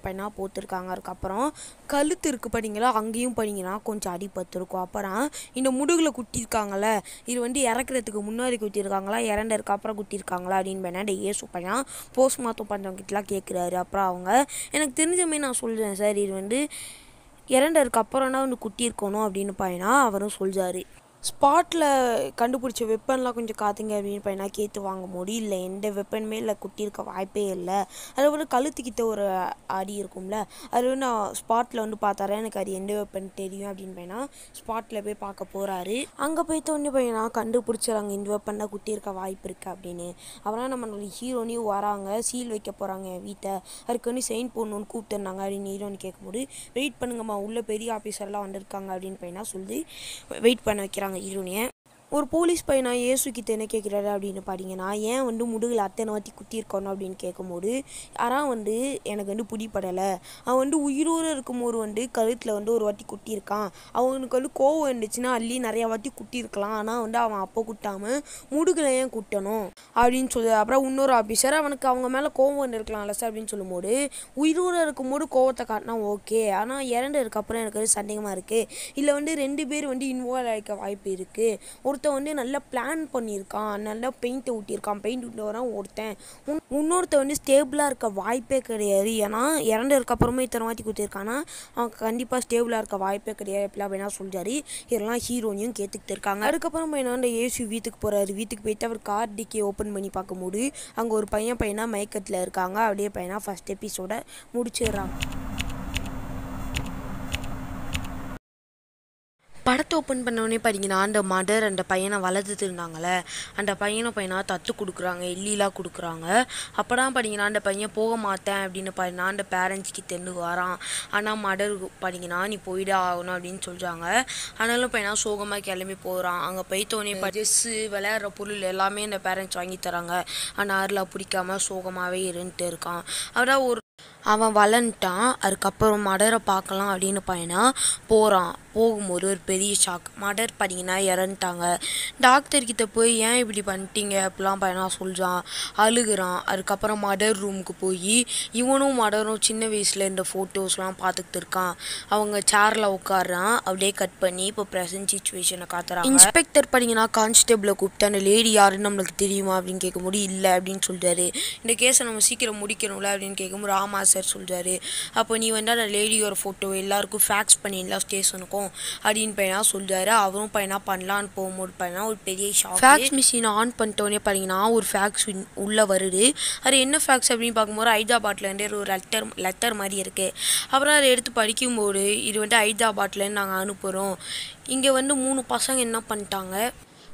பையனா போத்திருக்காங்க. அதுக்கப்புறம் கழுத்து இருக்குது பார்த்தீங்களா, அங்கேயும் பண்ணிங்கன்னா கொஞ்சம் அடிபட்டுருக்கும். அப்புறம் இந்த முடுகில் குட்டியிருக்காங்களே இது வந்து இறக்குறதுக்கு முன்னாடி குத்திருக்காங்களா இறண்டதுக்கு அப்புறம் குத்திருக்காங்களா அப்படின்னு பையனா இந்த ஏசு பையன் போஸ்ட்மார்ட்டம் பண்ணுறவங்கிட்டலாம் கேட்குறாரு. அப்புறம் அவங்க எனக்கு தெரிஞ்சமே நான் சொல்கிறேன் சார், இது வந்து இறண்டதுக்கு அப்புறம்னா வந்து குத்திருக்கணும் அப்படின்னு பையனா அவரும் சொல்கிறாரு. ஸ்பாட்டில் கண்டுபிடிச்ச வெப்பன்லாம் கொஞ்சம் காத்துங்க அப்படின்னு பையனா கேட்டு வாங்க முடியல, எந்த வெப்பனுமே இல்லை, குட்டியிருக்க வாய்ப்பே இல்லை. அதில் வந்து கழுத்துக்கிட்ட ஒரு அடி இருக்கும்ல, அது வந்து நான் ஸ்பாட்டில் வந்து பார்த்தாரா எனக்கு அது எந்த வெப்பன் தெரியும் அப்படின்னு பையனா ஸ்பாட்டில் போய் பார்க்க போகிறாரு. அங்கே போய்த்த ஒன்று பையனா கண்டுபிடிச்சிடறாங்க இந்த வெப்பன் தான் குட்டியிருக்க வாய்ப்பு இருக்குது அப்படின்னு. அப்புறம் நம்ம ஹீரோனியும் வராங்க, சீல் வைக்க போகிறாங்க என் வீட்டை, அதுக்கு வந்து செயின் போடணுன்னு கூப்பிட்டுருந்தாங்க அப்படின்னு ஹீரோனி கேட்கும்போது வெயிட் பண்ணுங்கம்மா உள்ள பெரிய ஆஃபீஸர்லாம் வந்திருக்காங்க அப்படின்னு பையனா சொல்லி வெயிட் பண்ண வைக்கிறாங்க ஹீரோனியை. ஒரு போலீஸ் பையனா ஏசுக்கிட்ட என்ன கேட்குறாரு அப்படின்னு பார்த்தீங்கன்னா ஏன் வந்து முதுகில் அத்தனை வாட்டி குத்திருக்கணும் அப்படின்னு கேட்கும்போது யாராவது வந்து எனக்கு வந்து பிடிப்படலை, அவன் வந்து உயிரோடு இருக்கும்போது வந்து கழுத்தில் வந்து ஒரு வாட்டி குட்டியிருக்கான், அவனுக்கு வந்து கோவம் இருந்துச்சுன்னா அள்ளி நிறையா வாட்டி குட்டியிருக்கலாம், ஆனால் வந்து அவன் அப்போ குட்டாமல் முதுகில் ஏன் குட்டணும் அப்படின்னு சொல்லி. அப்புறம் இன்னொரு ஆஃபீஸர் அவனுக்கு அவங்க மேலே கோவம் வந்துருக்கலாம்ல சார் அப்படின்னு சொல்லும்போது உயிரோடு இருக்கும்போது கோவத்தை காட்டினா ஓகே, ஆனால் இறந்ததுக்கப்புறம் எனக்கு வந்து சந்தேகமாக இருக்குது, இல்லை வந்து 2 பேர் வந்து இன்வால்வ் ஆகிக்க வாய்ப்பு இருக்குது, ஒருத்தன் வந்து நல்லா பிளான் பண்ணியிருக்கான், நல்லா பெயிண்ட்டை ஊட்டியிருக்கான், பெயிண்ட் ஊட்டி வரான் ஒருத்தன், இன்னொருத்தன் வந்து ஸ்டேபிளாக இருக்க வாய்ப்பே கிடையாது, ஏன்னா இறந்ததுக்கப்புறமே இத்தனை வாட்டி குத்திருக்கானா அவன் கண்டிப்பாக ஸ்டேபிளாக இருக்க வாய்ப்பே கிடையாது எப்படிலாம் வேணா சொல்கிறாரு. இதெல்லாம் ஹீரோனியும் கேட்டுக்கிட்டு இருக்காங்க. அதுக்கப்புறம் என்ன அந்த ஏசு வீட்டுக்கு போகிறாரு. வீட்டுக்கு போயிட்டு அவர் கார் டிக்கி ஓப்பன் பண்ணி பார்க்கும்போது அங்கே ஒரு பையனா மயக்கத்தில் இருக்காங்க. அப்படியே பையனா ஃபஸ்ட் எபிசோட முடிச்சிடுறாங்க. படத்தை ஓப்பன் பண்ணோடனே பார்த்தீங்கன்னா அந்த மதர் அந்த பையனை வளர்த்துட்டு இருந்தாங்களே அந்த பையனை தத்து கொடுக்குறாங்க, எல்லாம் கொடுக்குறாங்க. அப்போ தான் பார்த்தீங்கன்னா அந்த பையன் போக மாட்டேன் அப்படின்னு பார்த்தீங்கன்னா அந்த பேரண்ட்ஸ்க்கு தெரிந்து வரான். ஆனால் மதர் பார்த்தீங்கன்னா நீ போயிட ஆகணும் அப்படின்னு சொல்கிறாங்க. ஆனாலும் பையனா சோகமாக கிளம்பி போகிறான். அங்கே போய்த்தோடனே ட்ரெஸ்ஸு விளையாடுற பொருள் எல்லாமே அந்த பேரண்ட்ஸ் வாங்கி தராங்க. ஆனால் அதில் பிடிக்காம சோகமாகவே இருந்துட்டு இருக்கான். அவன் வளர்ந்துட்டான். அதுக்கப்புறம் மதரை பார்க்கலாம் அப்படின்னு பையனா போகிறான். போகும்போது ஒரு பெரிய ஷாக். மதர் பார்த்தீங்கன்னா இறந்துட்டாங்க. டாக்டர்கிட்ட போய் ஏன் இப்படி பண்ணிட்டீங்க அப்படிலாம் பையனா சொல்கிறான், அழுகுறான். அதுக்கப்புறம் மதர் ரூமுக்கு போய் இவனும் மதரும் சின்ன வயசில் இந்த ஃபோட்டோஸ்லாம் பார்த்துக்கிட்டு இருக்கான். அவங்க சேரில் உட்காடுறான். அப்படியே கட் பண்ணி இப்போ ப்ரெசன்ட் சுச்சுவேஷனை காத்துறாங்க. இன்ஸ்பெக்டர் பார்த்தீங்கன்னா கான்ஸ்டபிளை கூப்பிட்டு அந்த லேடி யாருன்னு நம்மளுக்கு தெரியுமா அப்படின்னு கேட்கும்போது இல்லை அப்படின்னு சொல்கிறாரு. இந்த கேஸை நம்ம சீக்கிரம் முடிக்கணும்ல அப்படின்னு கேட்கும்போது ஆமாம் சார் சொல்கிறாரு. அப்போ நீ அந்த லேடியோட ஃபோட்டோ எல்லாருக்கும் ஃபேக்ஸ் பண்ணிடலாம் ஸ்டேஷனுக்கும் அப்படின்னு பையனா சொல்கிறாரு. அவரும் பையனா பண்ணலான்னு போகும்போது பையனா ஒரு பெரிய ஷாக். ஃபேக்ஸ் மிஷினை ஆன் பண்ணிட்டோன்னே பார்த்தீங்கன்னா ஒரு ஃபேக்ஸ் உள்ளே வருது. அது என்ன ஃபேக்ஸ் அப்படின்னு பார்க்கும்போது ஹைதராபாத்லேருந்து ஒரு லெட்டர் மாதிரி இருக்குது. அப்புறம் அதை எடுத்து படிக்கும்போது இது ஹைதராபாத்லேருந்து நாங்கள் அனுப்புகிறோம். இங்கே 3 பசங்க என்ன பண்ணிட்டாங்க,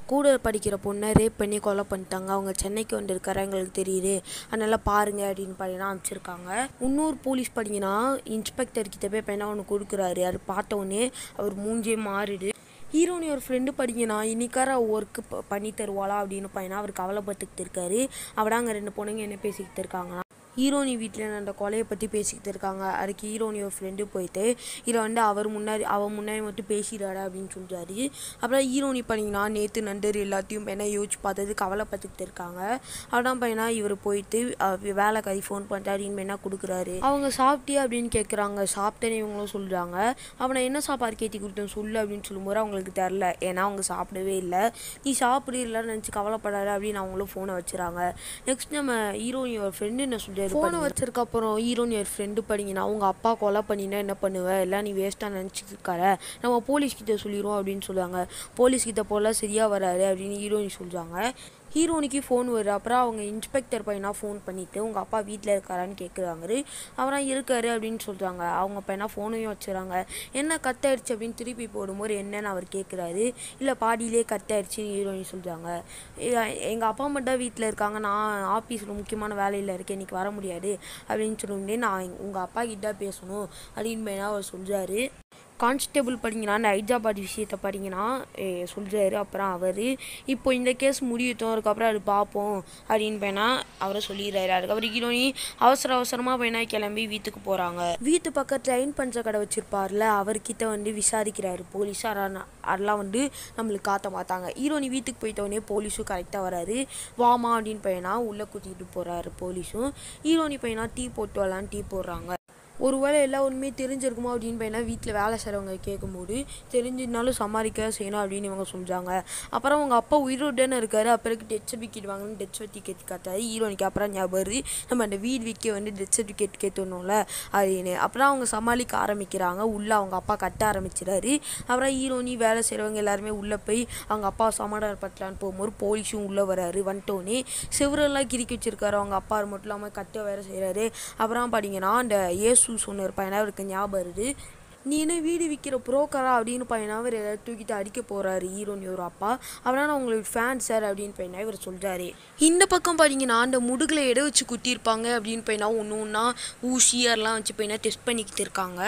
கூட படிக்கிற பொண்ணை ரேப் பண்ணி கொலை பண்ணிட்டாங்க. அவங்க சென்னைக்கு வந்திருக்காரு, எங்களுக்கு தெரியுது, அதனால் பாருங்கள் அப்படின்னு பார்த்தீங்கன்னா அனுப்பிச்சிருக்காங்க. இன்னொரு போலீஸ் பார்த்தீங்கன்னா இன்ஸ்பெக்டர்கிட்ட போய் பையனா ஒன்று கொடுக்குறாரு. அது பார்த்தோன்னே அவர் மூஞ்சே மாறிடு. ஹீரோனி ஒரு ஃப்ரெண்டு படிக்கனா இன்னைக்கார ஒர்க்கு பண்ணி தருவாளா அப்படின்னு பையனா அவர் கவலைப்பட்டுக்கிட்டு இருக்காரு. அவடா அங்கே 2 பொண்ணுங்க என்ன பேசிக்கிட்டு இருக்காங்கன்னா ஹீரோனி வீட்டில் அந்த கொலையை பற்றி பேசிக்கிட்டு இருக்காங்க. அதுக்கு ஹீரோனி ஒரு ஃப்ரெண்டு போயிட்டு இதில் அவன் முன்னாடி மட்டும் பேசிடாடா அப்படின்னு சொல்கிறாரு. அப்புறம் ஹீரோனி பண்ணிங்கன்னா நேற்று நண்டர் எல்லாத்தையும் பையனா யோசிச்சு பார்த்தது கவலைப்பட்டுக்கிட்டு இருக்காங்க. அதான் பையனா இவர் போயிட்டு வேலைக்காரி ஃபோன் பண்ணிட்டு அப்படின்னு பையனா கொடுக்குறாரு. அவங்க சாப்பிட்டியா அப்படின்னு கேட்குறாங்க. சாப்பிட்டேன்னு இவங்களும் சொல்கிறாங்க. அவனை என்ன சாப்பாடு கேட்டி கொடுத்தேன்னு சொல்லு அப்படின்னு சொல்லும்போது அவங்களுக்கு தெரில, ஏன்னா அவங்க சாப்பிடவே இல்லை. நீ சாப்பிடலான்னு நினச்சி கவலைப்படாத அப்படின்னு அவங்களும் ஃபோனை வச்சுறாங்க. நெக்ஸ்ட் நம்ம ஹீரோனியோட ஃப்ரெண்டு என்ன சொல்கிறாரு, ஃபோனை வச்சதுக்கப்புறம் ஹீரோனியோட ஃப்ரெண்டு படிங்கன்னா அவங்க அப்பா கொலை பண்ணினா என்ன பண்ணுவேன், எல்லாம் நீ வேஸ்ட்டாக நினச்சிட்டு இருக்கார, நம்ம போலீஸ்கிட்ட சொல்லிடுவோம் அப்படின்னு சொல்லுவாங்க. போலீஸ்கிட்ட போல சரியாக வராது அப்படின்னு ஹீரோனி சொல்கிறாங்க. ஹீரோனிக்கு ஃபோன் வருது. அப்புறம் அவங்க இன்ஸ்பெக்டர் பையனா ஃபோன் பண்ணிவிட்டு உங்கள் அப்பா வீட்டில் இருக்காரான்னு கேட்குறாங்க. அவராக இருக்காரு அப்படின்னு சொல்கிறாங்க. அவங்க பையனா ஃபோனையும் வச்சுறாங்க. என்ன கத்தாயிடுச்சு அப்படின்னு திருப்பி போடும்போது என்னன்னு அவர் கேட்குறாரு. இல்லை பாடியிலே கத்தாயிடுச்சுன்னு ஹீரோனி சொல்கிறாங்க. எங்கள் அப்பா மட்டும் வீட்டில் இருக்காங்க, நான் ஆஃபீஸில் முக்கியமான வேலையில் இருக்கேன், இன்றைக்கி வர முடியாது அப்படின்னு சொல்லும்போது நான் உங்கள் அப்பா கிட்ட பேசணும் அப்படின்னு பையனா அவர் சொல்கிறாரு. கான்ஸ்டபிள் படிங்கன்னா அந்த ஹைதராபாத் விஷயத்தை படிங்கன்னா சொல்கிறாரு. அப்புறம் அவர் இப்போ இந்த கேஸ் முடியட்டும், அதுக்கப்புறம் அது பார்ப்போம் அப்படின்னு பையனா அவரை சொல்லிடுறாரு. அதுக்கப்புறம் ஹீரோனி அவசரமாக பையனா கிளம்பி வீட்டுக்கு போகிறாங்க. வீட்டு பக்கத்தில் லைன் பஞ்ச கடை வச்சுருப்பார்ல, அவர்கிட்ட விசாரிக்கிறாரு போலீஸ். அதெல்லாம் நம்மளுக்கு காட்ட மாட்டாங்க. ஹீரோனி வீட்டுக்கு போயிட்டோடனே போலீஸும் கரெக்டாக வராரு. வாமா அப்படின்னு பையனா உள்ளே கூட்டிகிட்டு போகிறாரு போலீஸும். ஹீரோனி பையனா டீ போட்டு வரலான்னு டீ போடுறாங்க. ஒருவேளை எல்லா உண்மையே தெரிஞ்சிருக்குமா அப்படின்னு பையனா வீட்டில் வேலை செய்கிறவங்க கேட்கும்போது தெரிஞ்சிருந்தாலும் சமாளிக்க செய்யணும் அப்படின்னு இவங்க சொல்கிறாங்க. அப்புறம் அவங்க அப்பா உயிரோடுன்னு இருக்காரு. அப்புறம் டெத் சர்டிஃபிகேட் வாங்கணும்னு டெத் சர்டிஃபிகேட் காத்தாரு. ஹீரோனிக்கு அப்புறம் ஞாபகம் நம்ம அந்த வீடு விற்க டெத் சர்டிஃபிகேட் கேட்டோம்ல அப்படின்னு. அப்புறம் அவங்க சமாளிக்க ஆரம்பிக்கிறாங்க. உள்ளே அவங்க அப்பா கட்ட ஆரம்பிச்சிடாரு. அப்புறம் ஹீரோனி வேலை செய்கிறவங்க எல்லாருமே உள்ளே போய் அவங்க அப்பா சமாதானப்படுத்தலான்னு போகும்போது போலீஸும் உள்ளே வராரு. வந்துட்டோன்னே செவரெல்லாம் கிறுக்கி வச்சிருக்காரு. அவங்க அப்பா மட்டும் இல்லாமல் கட்ட வேறு செய்கிறாரு. அப்புறம் பார்த்தீங்கன்னா அந்த சொன்ன பையனா அவருக்கு ஞாபகம் வருது. நீ என்ன வீடு விற்கிற புரோக்கரா அப்படின்னு பையனா அவர் எல்லாரும் தூக்கிட்டு அடிக்க போகிறாரு ஹீரோனி ஒரு அப்பா. அவனால் உங்களுக்கு ஃபேன் சார் அப்படின்னு பையனா இவர் சொல்கிறாரு. இந்த பக்கம் பார்த்தீங்கன்னா அந்த முடுகில் எடை வச்சு குத்திருப்பாங்க அப்படின்னு பையனா ஒன்றா ஊசி அதெல்லாம் வச்சு பையனா டெஸ்ட் பண்ணிக்கிட்டு இருக்காங்க.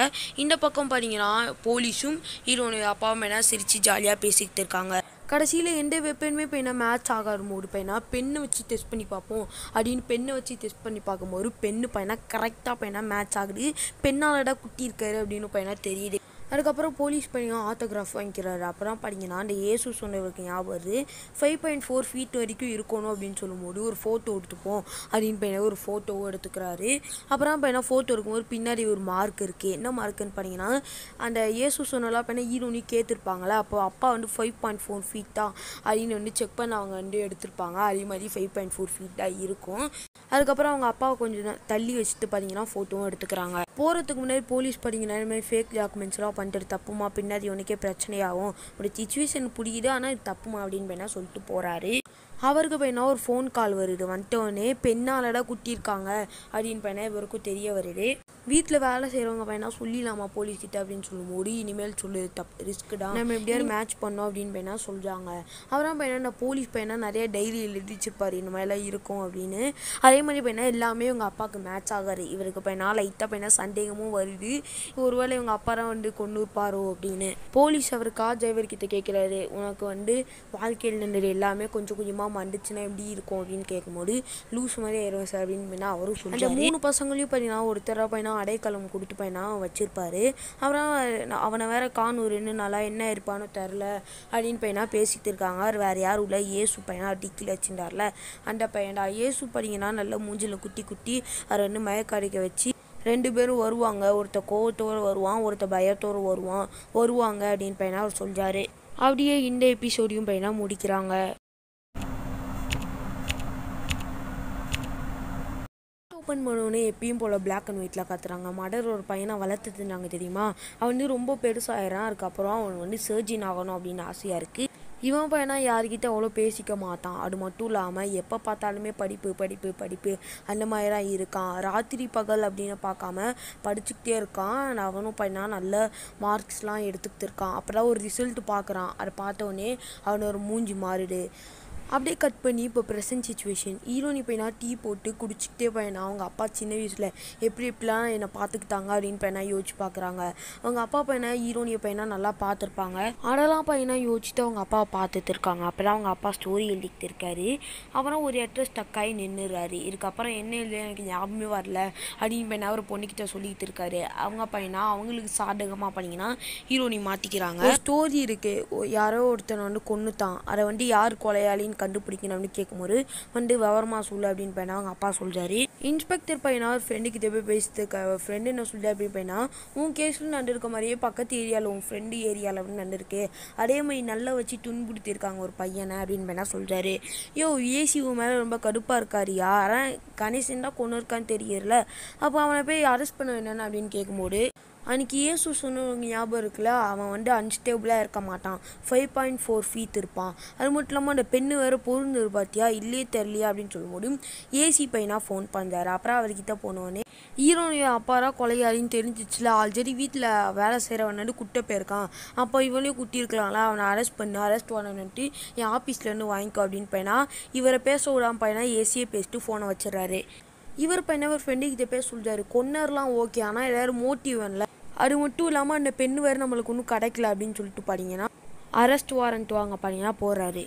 இந்த பக்கம் பார்த்தீங்கன்னா போலீஸும் ஹீரோனி அப்பாவும் பையனா சிரித்து ஜாலியாக பேசிக்கிட்டு இருக்காங்க. கடைசியில் எந்த வெப்பனுமே பையனா மேட்ச் ஆகாத பையனா பெண்ணை வச்சு டெஸ்ட் பண்ணி பார்ப்போம் அப்படின்னு பெண்ணை வச்சு டெஸ்ட் பண்ணி பார்க்கும்போது பெண்ணு பையனா கரெக்டாக பையனா மேட்ச் ஆகுது. பெண்ணாலடா குட்டி இருக்காரு அப்படின்னு பையனா தெரியுது. அதுக்கப்புறம் போலீஸ் பையன் ஆட்டோகிராஃப் வாங்கிக்கிறாரு. அப்புறம் பார்த்தீங்கன்னா அந்த ஏசு சொன்னவருக்கு ஞாபகம் வருது. 5.4 feet வரைக்கும் இருக்கணும் அப்படின்னு சொல்லும்போது ஒரு ஃபோட்டோ எடுத்துப்போம் அப்படின்னு பையனா ஒரு ஃபோட்டோவும் எடுத்துக்கிறாரு. அப்புறம் பையனா ஃபோட்டோ எடுக்கும்போது பின்னாடி ஒரு மார்க் இருக்குது. என்ன மார்க்குன்னு பார்த்தீங்கன்னா அந்த ஏசு சொன்னலாம் பையனா ஹீரோனி கேட்டிருப்பாங்களே, அப்போ அப்பா 5.4 feet தான் அப்படின்னு செக் பண்ண அவங்க எடுத்திருப்பாங்க. அதே மாதிரி 5.4 feet தான் இருக்கும். அதுக்கப்புறம் அவங்க அப்பாவை கொஞ்சம் தள்ளி வச்சுட்டு பார்த்தீங்கன்னா ஃபோட்டோவும் எடுத்துக்கிறாங்க. போகிறதுக்கு முன்னாடி போலீஸ் பார்த்தீங்கன்னா இந்த மாதிரி ஃபேக் டாக்குமெண்ட்ஸ்லாம் பண்ணிட்டு தப்புமா, பின்னாடி உனக்கே பிரச்சனையாகும், ஒரு சிச்சுவேஷன் பிடிக்குது ஆனால் இது தப்புமா அப்படின்னு பையனா சொல்லிட்டு போகிறாரு. அவருக்கு பையனா ஒரு ஃபோன் கால் வருது. வந்துட்டோடனே பெண்ணாலடா குட்டியிருக்காங்க அப்படின்னு பையனா இவருக்கும் தெரிய வருது. வீட்டில் வேலை செய்கிறவங்க பையனா சொல்லிடலாமா போலீஸ்கிட்ட அப்படின்னு சொல்லும்போது இனிமேல் சொல்லு ரிஸ்க் தான், நம்ம எப்படியாவது மேட்ச் பண்ணோம் அப்படின்னு பையனா சொல்கிறாங்க. அப்புறம் பையனா இந்த போலீஸ் பையனா நிறைய டைரி எழுதிச்சுப்பார் இந்த மாதிரிலாம் இருக்கும் அப்படின்னு. அதே மாதிரி பையனா எல்லாமே இவங்க அப்பாவுக்கு மேட்ச் ஆகாது. இவருக்கு பையனா லைட்டாக பையனா சந்தேகமும் வருது, ஒருவேளை இவங்க அப்பா தான் கொண்டு இருப்பாரோ அப்படின்னு. போலீஸ் அவர் கார் டிரைவர்கிட்ட கேட்குறாரு, உனக்கு வாழ்க்கையில் நின்றது எல்லாமே கொஞ்சம் கொஞ்சமாக மண்டுச்சுன்னா எப்படி இருக்கும் அப்படின்னு கேட்கும்போது லூஸ் மாதிரி ஆயிடுவேன் சார் அப்படின்னு பையனா அவரும் சொல்லுவார். அந்த 3 பசங்களையும் பார்த்தீங்கன்னா ஒருத்தர பையனா அடைக்கலம் கொடுத்து பையனா வச்சிருப்பாரு. அப்புறம் அவனை வேற காணும் 2 நாளா என்ன இருப்பான்னு தெரில அப்படின்னு பையனா பேசிட்டு இருக்காங்க. அவர் வேற யாரும் உள்ள ஏசு பையனா டிக்கில் வச்சுட்டார்ல அந்த பையன்டா. ஏசு படிங்கன்னா நல்ல மூஞ்சில் குட்டி அவர் மயக்க அடிக்க வச்சு 2 பேரும் வருவாங்க. ஒருத்தர் கோவத்தோடு வருவான், ஒருத்தர் பயத்தோடு வருவாங்க அப்படின்னு பையனா அவர் சொல்கிறாரு. அப்படியே இந்த எபிசோடையும் பையனா முடிக்கிறாங்க. ஓப்பன் பண்ணோன்னே எப்பயும் போல் பிளாக் அண்ட் ஒயிட்டில் காத்துறாங்க. மடர் ஒரு பையனை வளர்த்துட்டு இருந்தாங்க தெரியுமா, அவன் ரொம்ப பெருசாகிறான். அதுக்கப்புறம் அவன் சர்ஜன் ஆகணும் அப்படின்னு ஆசையாக இருக்குது. இவன் பையனா யார்கிட்ட அவ்வளோ பேசிக்க மாட்டான். அது மட்டும் இல்லாமல் எப்போ பார்த்தாலுமே படிப்பு அந்த மாதிரி தான் இருக்கான். ராத்திரி பகல் அப்படின்னு பார்க்காம படிச்சுக்கிட்டே இருக்கான். அவனும் பையனா நல்ல மார்க்ஸ்லாம் எடுத்துக்கிட்டு இருக்கான். அப்புறம் ஒரு ரிசல்ட் பார்க்குறான். அதை பார்த்தோன்னே அவனோட மூஞ்சி மாறுது. அப்படியே கட் பண்ணி இப்போ ப்ரெசன்ட் சுச்சுவேஷன். ஹீரோனி பையனா டீ போட்டு குடிச்சிக்கிட்டே பையனா அவங்க அப்பா சின்ன வயசில் எப்படிலாம் என்னை பார்த்துக்கிட்டாங்க அப்படின்னு பையனா யோசிச்சு பார்க்குறாங்க. அவங்க அப்பா பையனா ஹீரோனியை பையனா நல்லா பார்த்துருப்பாங்க. அதெல்லாம் பையனா யோசிச்சுட்டு அவங்க அப்பாவை பார்த்துட்டு இருக்காங்க. அப்போலாம் அவங்க அப்பா ஸ்டோரி எழுதிக்கிட்டு இருக்காரு. அப்புறம் ஒரு இடத்துல ஸ்டக்காகி நின்றுறாரு. இதுக்கப்புறம் என்ன இல்லை எனக்கு ஞாபகமே வரல அப்படின்னு பையனா ஒரு பொண்ணுக்கிட்ட சொல்லிக்கிட்டு இருக்காரு. அவங்க பையனா அவங்களுக்கு சாதகமாக பண்ணிங்கன்னா ஹீரோனி மாற்றிக்கிறாங்க. ஸ்டோரி இருக்குது, யாரோ ஒருத்தனை கொன்னுட்டான், அதை யார் கொலையாளின்னு கண்டுபிடிக்கணும் அப்படின்னு கேட்கும்போது விவரமா சொல்லு அப்படின்னு பையனா அவங்க அப்பா சொல்றாரு. இன்ஸ்பெக்டர் பையனா ஒரு ஃப்ரெண்டுக்கிட்ட போய் பேசிட்டு ஃப்ரெண்டு என்ன சொல்ற அப்படின்னு பையனா, உன் கேஸில் நடந்திருக்க மாதிரியே பக்கத்து ஏரியாவில் உன் ஃப்ரெண்டு ஏரியாவில் வந்து நடந்திருக்கு, அதே மாதிரி நல்லா வச்சு துன்புறுத்திருக்காங்க ஒரு பையனை அப்படின்னு பையனா சொல்றாரு. ஏசி உன் மேலே ரொம்ப கடுப்பாக இருக்காரியா, ஆனால் கணேசன் தான் கொண்டு இருக்கான்னு தெரியல, அப்போ அவனை போய் அரெஸ்ட் பண்ண வேண்டான்னு அப்படின்னு கேட்கும்போது அன்றைக்கி ஏசு சொன்னவங்க ஞாபகம் இருக்குல்ல, அவன் அன்ஸ்டேபிளாக இருக்க மாட்டான், 5.4 feet இருப்பான். அது மட்டும் இல்லாமல் அந்த பெண்ணு வேறு பொருந்து பார்த்தியா இல்லையே தெரியலையா அப்படின்னு சொல்லும்போது ஏசி பையனாக ஃபோன் பண்ணுறாரு. அப்புறம் அவர்கிட்ட போனோடனே ஹீரோனிய அப்பாரா கொலையாளின்னு தெரிஞ்சிச்சுல, ஆல்ரெடி வீட்டில் வேலை செய்கிறவனு குட்டை போயிருக்கான், அப்போ இவனையும் குட்டி இருக்கலாம்ல, அவனை அரெஸ்ட் வாரன்ட்டு என் ஆஃபீஸ்லேருந்து வாங்கிக்கோ அப்படின்னு பையனா இவரை பேச விடாம பையனா ஏசியை பேசிட்டு ஃபோனை வச்சிடறாரு. இவர் பையனை ஒரு ஃப்ரெண்டுக்கிட்ட பேச சொல்கிறாரு, கொன்னர்லாம் ஓகே ஆனால் எல்லோரும் மோட்டிவ் வரல, அது மட்டும் இல்லாமல் அந்த பெண்ணு வேறு நம்மளுக்கு ஒன்றும் கிடைக்கல அப்படின்னு சொல்லிட்டு பார்த்தீங்கன்னா அரெஸ்ட் வாரண்ட் வாங்க பார்த்தீங்கன்னா போகிறாரு.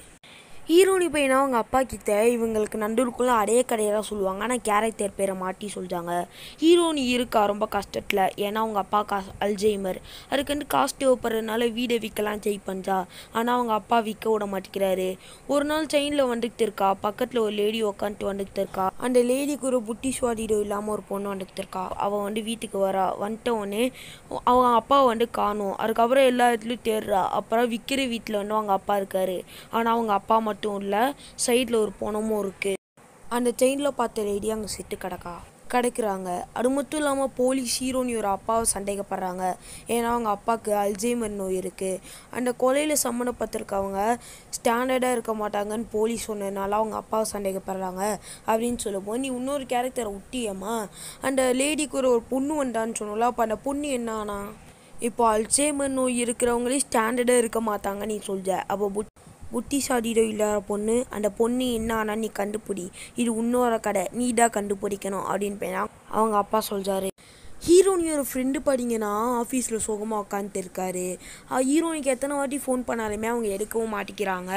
ஹீரோனி பையனா அவங்க அப்பா கிட்ட இவங்களுக்கு நடுவுக்குள்ளே அடைய கடையெல்லாம் சொல்லுவாங்க, ஆனால் கேரக்டர் பேரை மாட்டி சொல்கிறாங்க. ஹீரோனி இருக்கா ரொம்ப கஷ்டத்தில், ஏன்னா அவங்க அப்பா அல்ஜைமர், அதுக்கு காசு தேவைப்படுறதுனால வீடை விற்கலாம் ட்ரை பண்ணுறா, ஆனால் அவங்க அப்பா விற்க விட மாட்டேங்கிறாரு. ஒரு நாள் செயினில் வந்துக்கிட்டு இருக்கா, பக்கத்தில் ஒரு லேடி உட்காந்துட்டு வந்துக்கிட்டு இருக்கா, அந்த லேடிக்கு ஒரு புட்டி சுவாடிடோ இல்லாமல் ஒரு பொண்ணு வந்துக்கிட்டு இருக்கா. அவள் வீட்டுக்கு வந்துட்ட உடனே அவங்க அப்பாவை காணும். அதுக்கப்புறம் எல்லா இடத்துலையும் தேடுறா. அப்புறம் விற்கிற வீட்டில் அவங்க அப்பா இருக்காரு, ஆனால் அவங்க அப்பா மட்டும் இல்லை, சைடில் ஒரு பொணமும் இருக்குது. அந்த செயினில் பார்த்த லேடி அங்கே செத்து கிடைக்கிறாங்க. அது மட்டும் இல்லாமல் போலீஸ் ஹீரோனி ஒரு அப்பாவை சந்தேகப்படுறாங்க, ஏன்னா அவங்க அப்பாவுக்கு அல்ஜைமர் நோய் இருக்குது. அந்த கொலையில் சம்மந்தப்பட்டிருக்கவங்க ஸ்டாண்டர்டாக இருக்க மாட்டாங்கன்னு போலீஸ் சொன்னதுனால அவங்க அப்பாவை சந்தேகப்படுறாங்க அப்படின்னு சொல்லும்போது, நீ இன்னொரு கேரக்டரை விட்டியம்மா, அந்த லேடிக்கு ஒரு பொண்ணு வந்தான்னு சொன்னோம்ல, அப்போ அந்த பொண்ணு என்ன ஆனா, இப்போ அல்ஜைமர் நோய் இருக்கிறவங்களே ஸ்டாண்டர்டாக இருக்க மாட்டாங்க நீ சொல்ற, அப்போ புத்திசாலியோ இல்லாத பொண்ணு, அந்த பொண்ணு என்ன ஆனால் நீ கண்டுபிடி, இது இன்னொரு கடை, நீ தான் கண்டுபிடிக்கணும் அப்படின்னு போயினா அவங்க அப்பா சொல்கிறாரு. ஹீரோனி ஒரு ஃப்ரெண்டு படிங்கன்னா ஆஃபீஸில் சுகமாக உட்காந்துட்டு இருக்காரு. ஹீரோனிக்கு எத்தனை வாட்டி ஃபோன் பண்ணாலுமே அவங்க எடுக்கவும் மாட்டேங்கிறாங்க.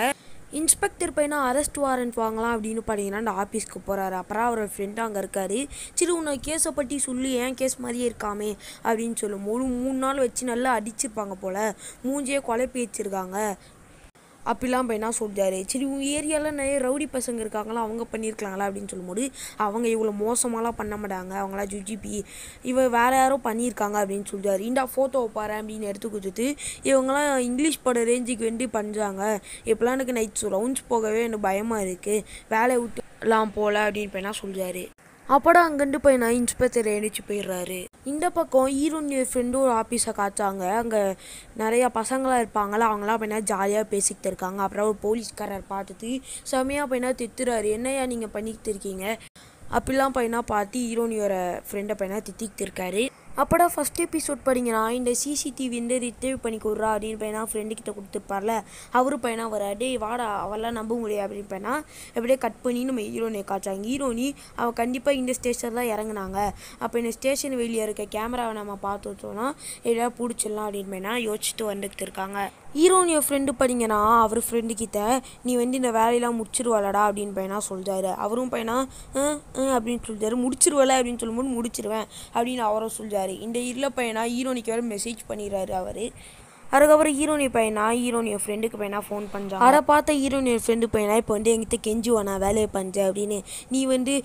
இன்ஸ்பெக்டர் பையனா அரெஸ்ட் வாரண்ட் வாங்கலாம் அப்படின்னு பார்த்தீங்கன்னா அந்த ஆஃபீஸ்க்கு போகிறாரு. அப்புறம் அவரோட ஃப்ரெண்டு அங்கே இருக்காரு. சரி உன்னை கேஸை பற்றி சொல்லி ஏன் கேஸ் மாதிரியே இருக்காமே அப்படின்னு சொல்லும்போது 3 நாள் வச்சு நல்லா அடிச்சிருப்பாங்க போல், மூஞ்சியே குழப்பி வச்சுருக்காங்க அப்படிலாம் பையனா சொல்கிறாரு. சரி உங்கள் ஏரியாவில் நிறைய ரவுடி பசங்க இருக்காங்களா, அவங்க பண்ணியிருக்கலாங்களா அப்படின்னு சொல்லும்போது அவங்க இவ்வளோ மோசமாலாம் பண்ண மாட்டாங்க, அவங்களா ஜுஜிபி வேறு யாரோ பண்ணியிருக்காங்க அப்படின்னு சொல்கிறாரு. இந்த ஃபோட்டோவை பாரு அப்படின்னு எடுத்து கொடுத்துட்டு இவங்களாம் இங்கிலீஷ் பட ரேஞ்சுக்கு பண்ணுறாங்க, இப்போலாம் எனக்கு நைட்ஸ் ரவுண்ட்ஸ் போகவே எனக்கு பயமாக இருக்குது, வேலையை விட்டுலாம் போகல அப்படின்னு பையனா சொல்கிறாரு. அப்போடா அங்கேருந்து பையனா இன்ஸ்பெக்டர் எழுந்திரிச்சு போயிடுறாரு. இந்த பக்கம் ஹீரோனி ஃப்ரெண்டும் ஒரு ஆஃபீஸை காய்ச்சாங்க, அங்கே நிறையா பசங்களாம் இருப்பாங்களா, அவங்களாம் பையனா ஜாலியாக பேசிக்கிட்டு இருக்காங்க. அப்புறம் ஒரு போலீஸ்காரர் பார்த்துட்டு செமையாக பையனா திட்டுறாரு, என்னையா நீங்கள் பண்ணிக்கிட்டு இருக்கீங்க, அப்படிலாம் பையனா பார்த்து ஹீரோனியோட ஃப்ரெண்டை பையனா திட்டிகிட்டு இருக்காரு. அப்போடா ஃபஸ்ட் எபிசோட் படிங்கன்னா இந்த சிசிடிவி வந்து ரிட்ரைவ் பண்ணி கொடுறா அப்படின்னு பையனா ஃப்ரெண்டுக்கிட்ட கொடுத்துருப்பார்ல, அவரும் பையனா வராடே வாடா அவெல்லாம் நம்ப முடியாது அப்படின்னு பையனா எப்படியே கட் பண்ணி நம்ம ஹீரோனியை காய்ச்சாங்க. ஹீரோனி அவள் கண்டிப்பாக இந்த ஸ்டேஷன் தான் இறங்குனாங்க, அப்போ இந்த ஸ்டேஷன் வெளியே இருக்க கேமராவை நம்ம பார்த்து வச்சோன்னா எதாவது பிடிச்சிடலாம் அப்படின்னு பையனா யோசிச்சுட்டு வந்துட்டு இருக்காங்க. ஹீரோனியோ ஃப்ரெண்டு படிங்கன்னா அவர் ஃப்ரெண்டுக்கிட்ட நீ வந்து இந்த வேலையெல்லாம் முடிச்சிருவாளடா அப்படின்னு பையனா சொல்கிறாரு. அவரும் பையனா அப்படின்னு சொல்லிட்டாரு. முடிச்சிருவல அப்படின்னு சொல்லும்போது முடிச்சிருவேன் அப்படின்னு அவரும் சொல்கிறாரு. இந்த இதில் பையனா ஹீரோனிக்கு வேறு மெசேஜ் பண்ணிடுறாரு அவர். அதுக்கப்புறம் ஹீரோனி பையனா ஹீரோனியோ ஃப்ரெண்டுக்கு பையனா ஃபோன் பண்ணுறான். அதை பார்த்த ஹீரோனியோ ஃப்ரெண்டு பையனா இப்போ வந்து எங்கிட்ட கெஞ்சுவா நான் வேலையை பண்ணுறேன் அப்படின்னு, நீ வந்து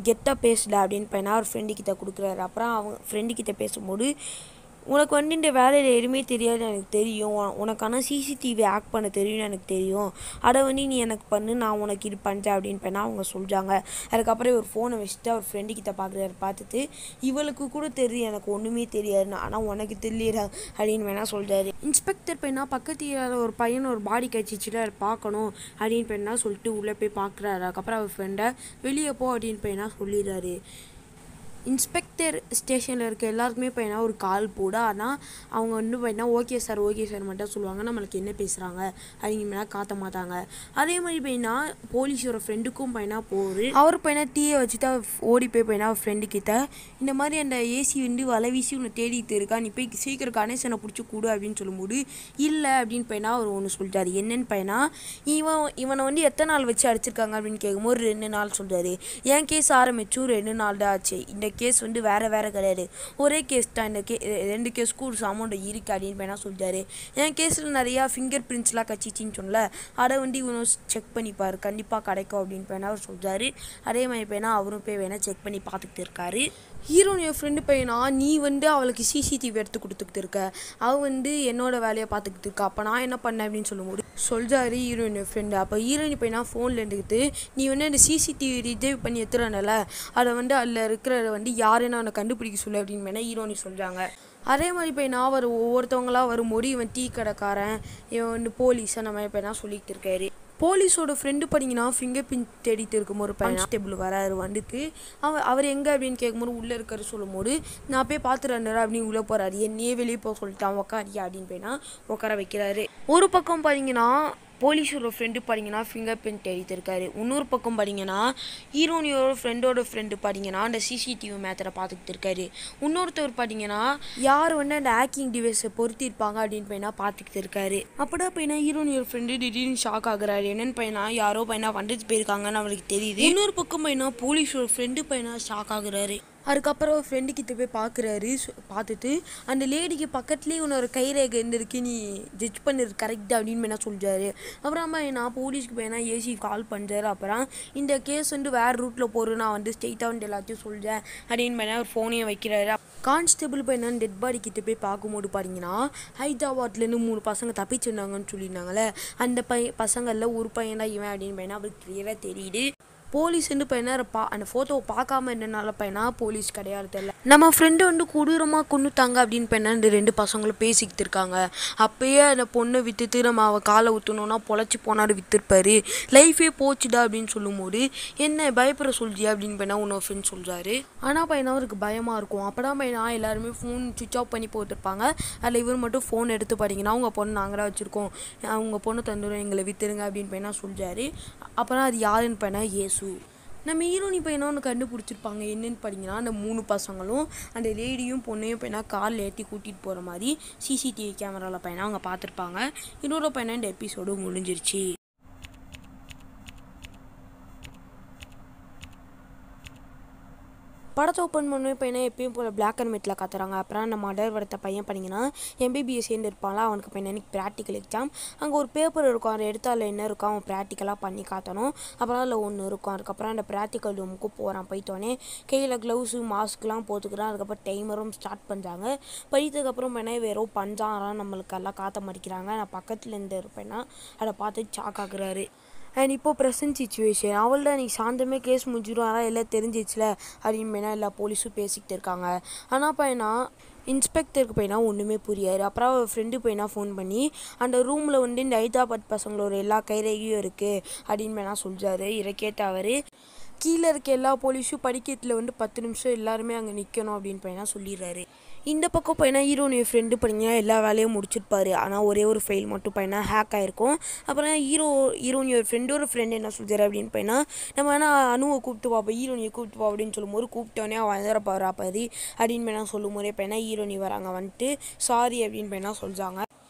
கெத்தாக பேசல அப்படின்னு பையனா அவர் ஃப்ரெண்டுக்கிட்ட கொடுக்குறாரு. அப்புறம் அவங்க ஃப்ரெண்டுக்கிட்ட பேசும்போது உனக்கு வந்து இந்த வேலையில் எதுவுமே தெரியாது எனக்கு தெரியும், உனக்கான சிசிடிவி ஆக்ட் பண்ண தெரியும்னு எனக்கு தெரியும், அதை வந்து நீ எனக்கு பண்ணு நான் உனக்கு இது பண்ணுறேன் அப்படின்னு பண்ணால் அவங்க சொல்கிறாங்க. அதுக்கப்புறம் இவர் ஃபோனை வச்சுட்டு அவர் ஃப்ரெண்டுக்கிட்ட பார்க்குறாரு. பார்த்துட்டு இவளுக்கு கூட தெரியும் எனக்கு ஒன்றுமே தெரியாதுன்னு, ஆனால் உனக்கு தெரியல அப்படின்னு வேணால் சொல்கிறாரு. இன்ஸ்பெக்டர் பையனா பக்கத்தில் ஒரு பையன் ஒரு பாடி கழிச்சிச்சுட்டு அதை பார்க்கணும் அப்படின்னு பையனா சொல்லிட்டு உள்ளே போய் பார்க்குறாரு. அதுக்கப்புறம் அவர் ஃப்ரெண்டை வெளியே போ அப்படின்னு பையனா சொல்லிடுறாரு. இன்ஸ்பெக்டர் ஸ்டேஷனில் இருக்க எல்லாருக்குமே பையனா ஒரு கால் போட, ஆனால் அவங்க வந்து பையனா ஓகே சார் மட்டும் சொல்லுவாங்க, நம்மளுக்கு என்ன பேசுகிறாங்க அப்படிங்கிற காட்ட மாட்டாங்க. அதே மாதிரி பையனா போலீஸோட ஃப்ரெண்டுக்கும் பையனா போகுது. அவர் பையனா டீயை வச்சுட்டு ஓடி போய் பையனா அவர் ஃப்ரெண்டுக்கிட்ட இந்த மாதிரி அந்த ஏசி வந்து வலை வீசி உன்னை தேடிட்டு இருக்கா, நீ போய் சீக்கிரம் கணேசனை பிடிச்சி கூடு அப்படின்னு சொல்லும்போது இல்லை அப்படின்னு பையனா அவர் ஒன்று சொல்லிட்டாரு. என்னன்னு பையனா இவனை வந்து எத்தனை நாள் வச்சு அடிச்சிருக்காங்க அப்படின்னு கேட்கும்போது 2 நாள் சொல்கிறாரு. என் கேஸ் ஆரம்பிச்சும் 2 நாள் தான் ஆச்சு, இந்த கேஸ் வந்து வேறு கிடையாது, ஒரே கேஸ் தான், இந்த 2 கேஸுக்கும் ஒரு அமௌண்ட் இருக்கு அப்படின்னு பையனா சொல்லிட்டாரு. என் கேஸில் நிறையா ஃபிங்கர் பிரிண்ட்ஸ்லாம் கச்சிச்சின்னு சொன்னல, அதை வந்து இவனும் செக் பண்ணிப்பார் கண்டிப்பாக கிடைக்கும் அப்படின்னு பையனா அவர் சொல்கிறாரு. அதே மாதிரி பையனா அவரும் போய் வேணால் செக் பண்ணி பார்த்துக்கிட்டு இருக்காரு. ஹீரோனியோ ஃப்ரெண்டு பையனா நீ வந்து அவளுக்கு சிசிடிவி எடுத்து கொடுத்துக்கிட்டு இருக்க, அவள் வந்து என்னோட வேலையை பார்த்துக்கிட்டு இருக்கா, அப்போ நான் என்ன பண்ணேன் அப்படின்னு சொல்லும்போது சொல்கிறாரு ஹீரோயினோ ஃப்ரெண்டு. அப்போ ஹீரோயினி பையனா ஃபோனில் இருந்துக்கிட்டு நீ வந்து அந்த சிசிடிவி ரிசர்வ் பண்ணி எடுத்துறானல, அதை வந்து அதில் இருக்கிறத வந்து யாருன்னு அவனை கண்டுபிடிக்க சொல்லு அப்படின்னு வேணா ஹீரோனி சொல்கிறாங்க. அதே மாதிரி பையனா அவர் ஒவ்வொருத்தவங்களாம் வரும்போது இவன் டீ கடைக்காரன், இவன் வந்து போலீஸ் அந்த மாதிரி பையனா சொல்லிகிட்டு இருக்காரு. போலீஸோட ஃப்ரெண்டு பண்ணிங்கன்னா ஃபிங்கர் பிரிண்ட் தேடிட்டு இருக்கும்போது கான்ஸ்டேபிள் வராரு. வந்துட்டு அவர் எங்கே அப்படின்னு கேட்கும்போது உள்ளே இருக்காரு சொல்லும்போது நான் போய் பார்த்துறேன் அப்படின்னு உள்ளே போகிறாரு. என்னையே வெளியே போக சொல்லிட்டான் உக்காரியா அப்படின்னு போயினா உட்கார வைக்கிறாரு. ஒரு பக்கம் பார்த்தீங்கன்னா போலீஸோட ஃப்ரெண்டு பார்த்தீங்கன்னா ஃபிங்கர் பிரிண்ட் தேடிட்டு இருக்காரு. இன்னொரு பக்கம் பார்த்தீங்கன்னா ஹீரோனியோட ஃப்ரெண்டோட ஃப்ரெண்டு பார்த்தீங்கன்னா அந்த சிசிடிவி மேட்டரை பார்த்துக்கிட்டு இருக்காரு. இன்னொருத்தவர் பார்த்தீங்கன்னா யார் வந்து அந்த ஹேக்கிங் டிவைஸை பொருத்திருப்பாங்க அப்படின்னு பையனா பார்த்துக்கிட்டு இருக்காரு. அப்படின்னா பையனா ஹீரோனியோட ஃப்ரெண்டு திடீர்னு ஷாக் ஆகுறாரு. என்னன்னு பையனா யாரோ பையனா வந்துட்டு போயிருக்காங்கன்னு அவருக்கு தெரியுது. இன்னொரு பக்கம் பையனா போலீஸோட ஃப்ரெண்டு பையனா ஷாக் ஆகுறாரு. அதுக்கப்புறம் ஃப்ரெண்டுக்கிட்ட போய் பார்க்குறாரு. பார்த்துட்டு அந்த லேடிக்கு பக்கத்துலேயே இன்னொரு கைரேகை இருந்திருக்கு, நீ ஜட்ஜ் பண்ணது கரெக்ட் அப்படின்னு என்ன சொல்கிறாரு. அப்புறம் நான் போலீஸ்க்கு போயினா ஏசி கால் பண்ணுறாரு. அப்புறம் இந்த கேஸ் வந்து வேறு ரூட்டில் போகிறேன், நான் வந்து ஸ்ட்ரெயிட்டாக வந்து எல்லாத்தையும் சொல்கிறேன் அப்படின்னு பண்ணால் ஒரு ஃபோனையும் வைக்கிறாரு. கான்ஸ்டபிள் போய் என்னன்னு டெட் பாடி கிட்ட போய் பார்க்கும்போது பார்த்தீங்கன்னா ஹைதராபாத்லேருந்து 3 பசங்க தப்பிச்சிருந்தாங்கன்னு சொல்லியிருந்தாங்களே, அந்த பசங்களில் ஒரு பையன் தான் இவன் அப்படின்னு பையனா அவருக்கு கிளியராக தெரியுது. போலீஸ் வந்து பையனா அந்த ஃபோட்டோவை பார்க்காம இருந்தனால பையனா போலீஸ் கிடையாது தெரியல. நம்ம ஃப்ரெண்டு வந்து கொடூரமாக கொண்டுட்டாங்க அப்படின்னு பையனா இந்த 2 பசங்களும் பேசிக்கிட்டு இருக்காங்க. அப்பயே அந்த பொண்ணை விற்றுட்டு நம்ம அவள் காலை ஊற்றணுன்னா பொழைச்சி போனாரு விற்றுருப்பாரு, லைஃபே போச்சுடா அப்படின்னு சொல்லும்போது என்ன பயப்பட சொல்றியா அப்படின்னு பையனா இன்னொரு ஃப்ரெண்ட் சொல்கிறாரு. ஆனால் பையனா அவருக்கு பயமாக இருக்கும். அப்போதான் பையனா எல்லாருமே ஃபோன் சுவிச் ஆஃப் பண்ணி போட்டுருப்பாங்க. அதில் இவர் மட்டும் ஃபோன் எடுத்து பார்த்தீங்கன்னா அவங்க பொண்ணு நாங்கள் தான் வச்சுருக்கோம், அவங்க பொண்ணு தந்துடும் எங்களை விற்றுருங்க அப்படின்னு பையனா சொல்கிறாரு. அப்புறம் அது யாருன்னு பையனா ஏசு. நம்ம ஹீரோனி பையனா ஒன்று கண்டுபிடிச்சிருப்பாங்க. என்னென்னு பார்த்தீங்கன்னா அந்த 3 பசங்களும் அந்த லேடியும் பொண்ணையும் பையனா காரில் ஏற்றி கூட்டிகிட்டு போகிற மாதிரி சிசிடிவி கேமராவில் பையனா அவங்க பார்த்துருப்பாங்க. இன்னொரு பையனா இந்த எபிசோடு முடிஞ்சிருச்சு. படத்தை ஓப்பன் பண்ணி பையனா எப்பயும் போல் பிளாக் அண்ட் ஒயிட்டில் காத்துறாங்க. அப்புறம் நம்ம மடர் வரத்த பையன் பண்ணிங்கன்னா MBBS சேர்ந்து இருப்பாங்களா, அவனுக்கு பையனா எனக்கு ப்ராக்டிக்கல் எக்ஸாம். அங்கே ஒரு பேப்பர் இருக்கும், அதை எடுத்து அதில் என்ன இருக்கும் அவன் ப்ராக்டிக்கலாக பண்ணி காட்டணும். அப்புறம் அதில் ஒன்று இருக்கும். அதுக்கப்புறம் அந்த ப்ராக்டிக்கல் ரூமுக்கு போகிறான். போயிட்டோன்னே கையில் க்ளவுஸு மாஸ்க்லாம் போட்டுக்கிறான். அதுக்கப்புறம் டைமரும் ஸ்டார்ட் பண்ணுறாங்க. படித்ததுக்கப்புறம் பையனா வெறும் பஞ்சாரம் நம்மளுக்கு எல்லாம் காட்ட மாட்டேங்கிறாங்க. நான் பக்கத்தில் இருந்து இருப்பேன்னா அதை பார்த்து ஷாக் ஆகுறாரு. அண்ட் இப்போது ப்ரெசன்ட் சிச்சுவேஷன் அவள்தான் நீ சாந்தமே கேஸ் முடிஞ்சிடும், ஆனால் எல்லாம் தெரிஞ்சிச்சுல அப்படின்னு பையனா எல்லா போலீஸும் பேசிக்கிட்டு இருக்காங்க. ஆனால் பையனா இன்ஸ்பெக்டருக்கு பையனா ஒன்றுமே புரியாது. அப்புறம் அவர் ஃப்ரெண்டு பையனா ஃபோன் பண்ணி அந்த ரூமில் வந்து இந்த ஹைதராபாத் பசங்களோட எல்லா கைரேகையும் இருக்குது அப்படின்னு பையனா சொல்கிறாரு. இதை கேட்ட அவர் கீழே இருக்க எல்லா போலீஸும் படிக்கட்டில் வந்து 10 நிமிஷம் எல்லாருமே அங்கே நிற்கணும் அப்படின்னு பையனா சொல்லிடுறாரு. இந்த பக்கம் பையனா ஹீரோனுடைய ஃப்ரெண்டு பண்ணிங்கன்னா எல்லா வேலையும் முடிச்சிருப்பாரு. ஆனால் ஒரே ஒரு ஃபைல் மட்டும் பையனா ஹேக் ஆகிருக்கும். அப்புறம் ஹீரோனியோட ஃப்ரெண்டு என்ன சொல்கிறாரு அப்படின்னு பையனா நம்ம வேணா அணுவை கூப்பிட்டு பார்ப்போம், ஹீரோனியை கூப்பிட்டு பா அப்படின்னு சொல்லும்போது கூப்பிட்டோன்னே அவன் வந்துடுறப்பாரு அப்படின்னு பையனா சொல்லும் போதே பையனா ஹீரோனி வராங்க, வந்துட்டு சாரி அப்படின்னு பையனா சொல்கிறாங்க.